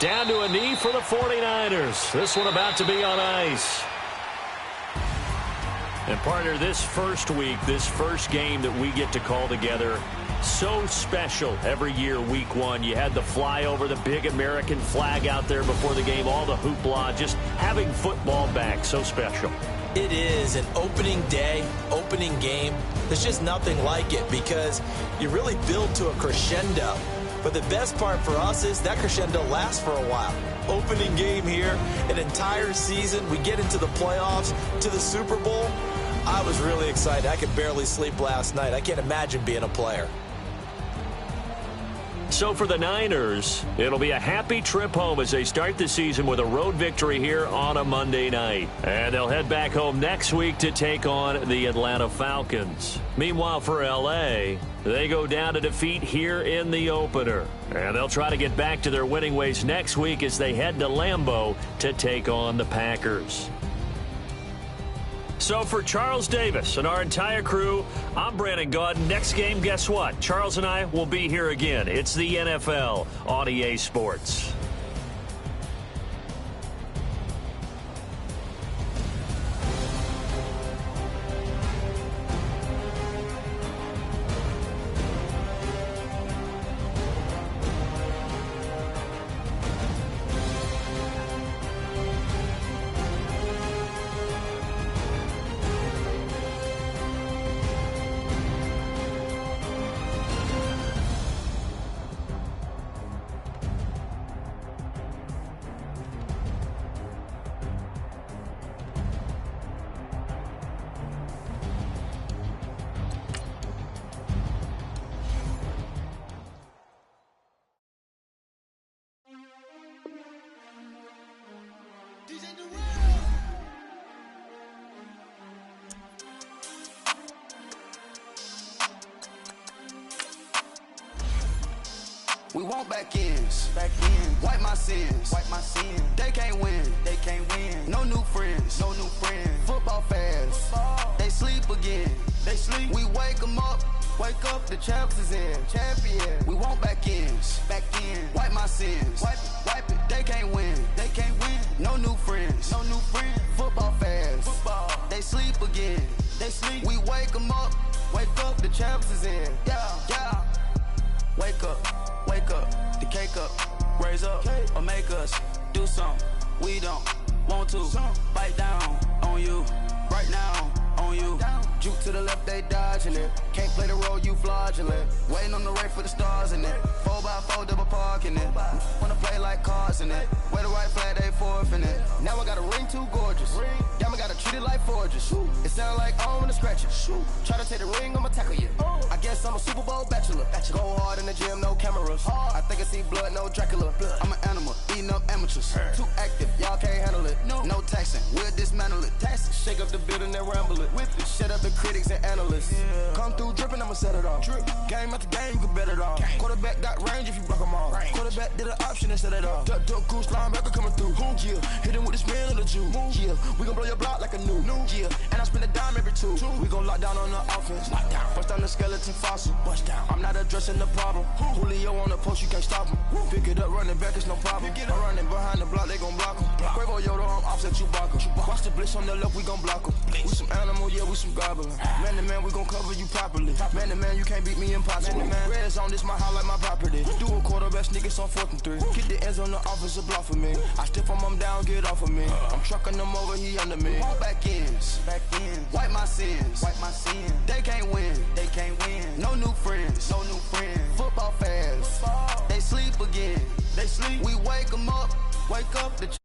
Down to a knee for the 49ers. This one about to be on ice. And partner, this first week, this first game that we get to call together, so special every year, week 1. You had the flyover, the big American flag out there before the game, all the hoopla, just having football back, so special.
It is an opening day, opening game. There's just nothing like it because you really build to a crescendo. But the best part for us is that crescendo lasts for a while. Opening game here, an entire season. We get into the playoffs, to the Super Bowl. I was really excited. I could barely sleep last night. I can't imagine being a player.
So for the Niners, it'll be a happy trip home as they start the season with a road victory here on a Monday night. And they'll head back home next week to take on the Atlanta Falcons. Meanwhile, for L.A., they go down to defeat here in the opener. And they'll try to get back to their winning ways next week as they head to Lambeau to take on the Packers. So for Charles Davis and our entire crew, I'm Brandon Gaudin. Next game, guess what? Charles and I will be here again. It's the NFL on EA Sports.
We want back ends. Wipe my sins. They can't win. No new friends. Football fans. They sleep again. We wake them up. The champs is in. Champion. We want back ends. Wipe my sins. Wipe it. They can't win. No new friends. Football fans. They sleep again. We wake them up. The champs is in. Yeah. Wake up, the cake up, raise up, or make us do something we don't want to. Bite down on you, right now on you. Juke to the left, they dodging it. Can't play the role, you fraudulent. Waiting on the right for the stars in it. 4x4 double parking it. Wanna play like cars in it. Wear the right flag, they forfeit it. Now I got a ring too gorgeous. Damn, I gotta treat it like forges. It sound like I wanna scratch it. Try to take the ring, I'ma tackle you. I guess I'm a Super Bowl bachelor. Go hard in the gym, no cameras. I think I see blood, no Dracula. I'm an animal, eating up amateurs. Too active, y'all can't handle it. No taxing, we'll dismantle it. Shake up the building and ramble it. Whip it, shut up the critics and analysts. Come through dripping, I'ma set it off. Game after game, you can bet it off. Quarterback got range if you block them all. Quarterback did an option and set it off. Duck, goose, linebacker coming through. Yeah, hit him with the spin of the Jew. Yeah, we gon' blow your block like a new. Yeah, and I spend a dime every two. We gon' lock down on the offense. Bust down the skeleton fossil. I'm not addressing the problem. Julio on the post, you can't stop him. Pick it up, running back, it's no problem. I'm running behind the block, they gon' block him. Quavo Yoda, I'm offset Chewbacca. Watch the blitz on the left, we gon' block him. We some animal, yeah, we some goblin. Man to man, we gon' cover you properly. Man to man, you can't beat me impossible. Red zone, this my highlight, my property. Do a quarterback sneakers on 4th and 3. Get the ends on the offensive block for me. I stiff him down, get off of me. I'm trucking them over, he under me. Back ends. Wipe my sins. They can't win. No new friends. Football fans. again. They sleep, we wake them up, wake up the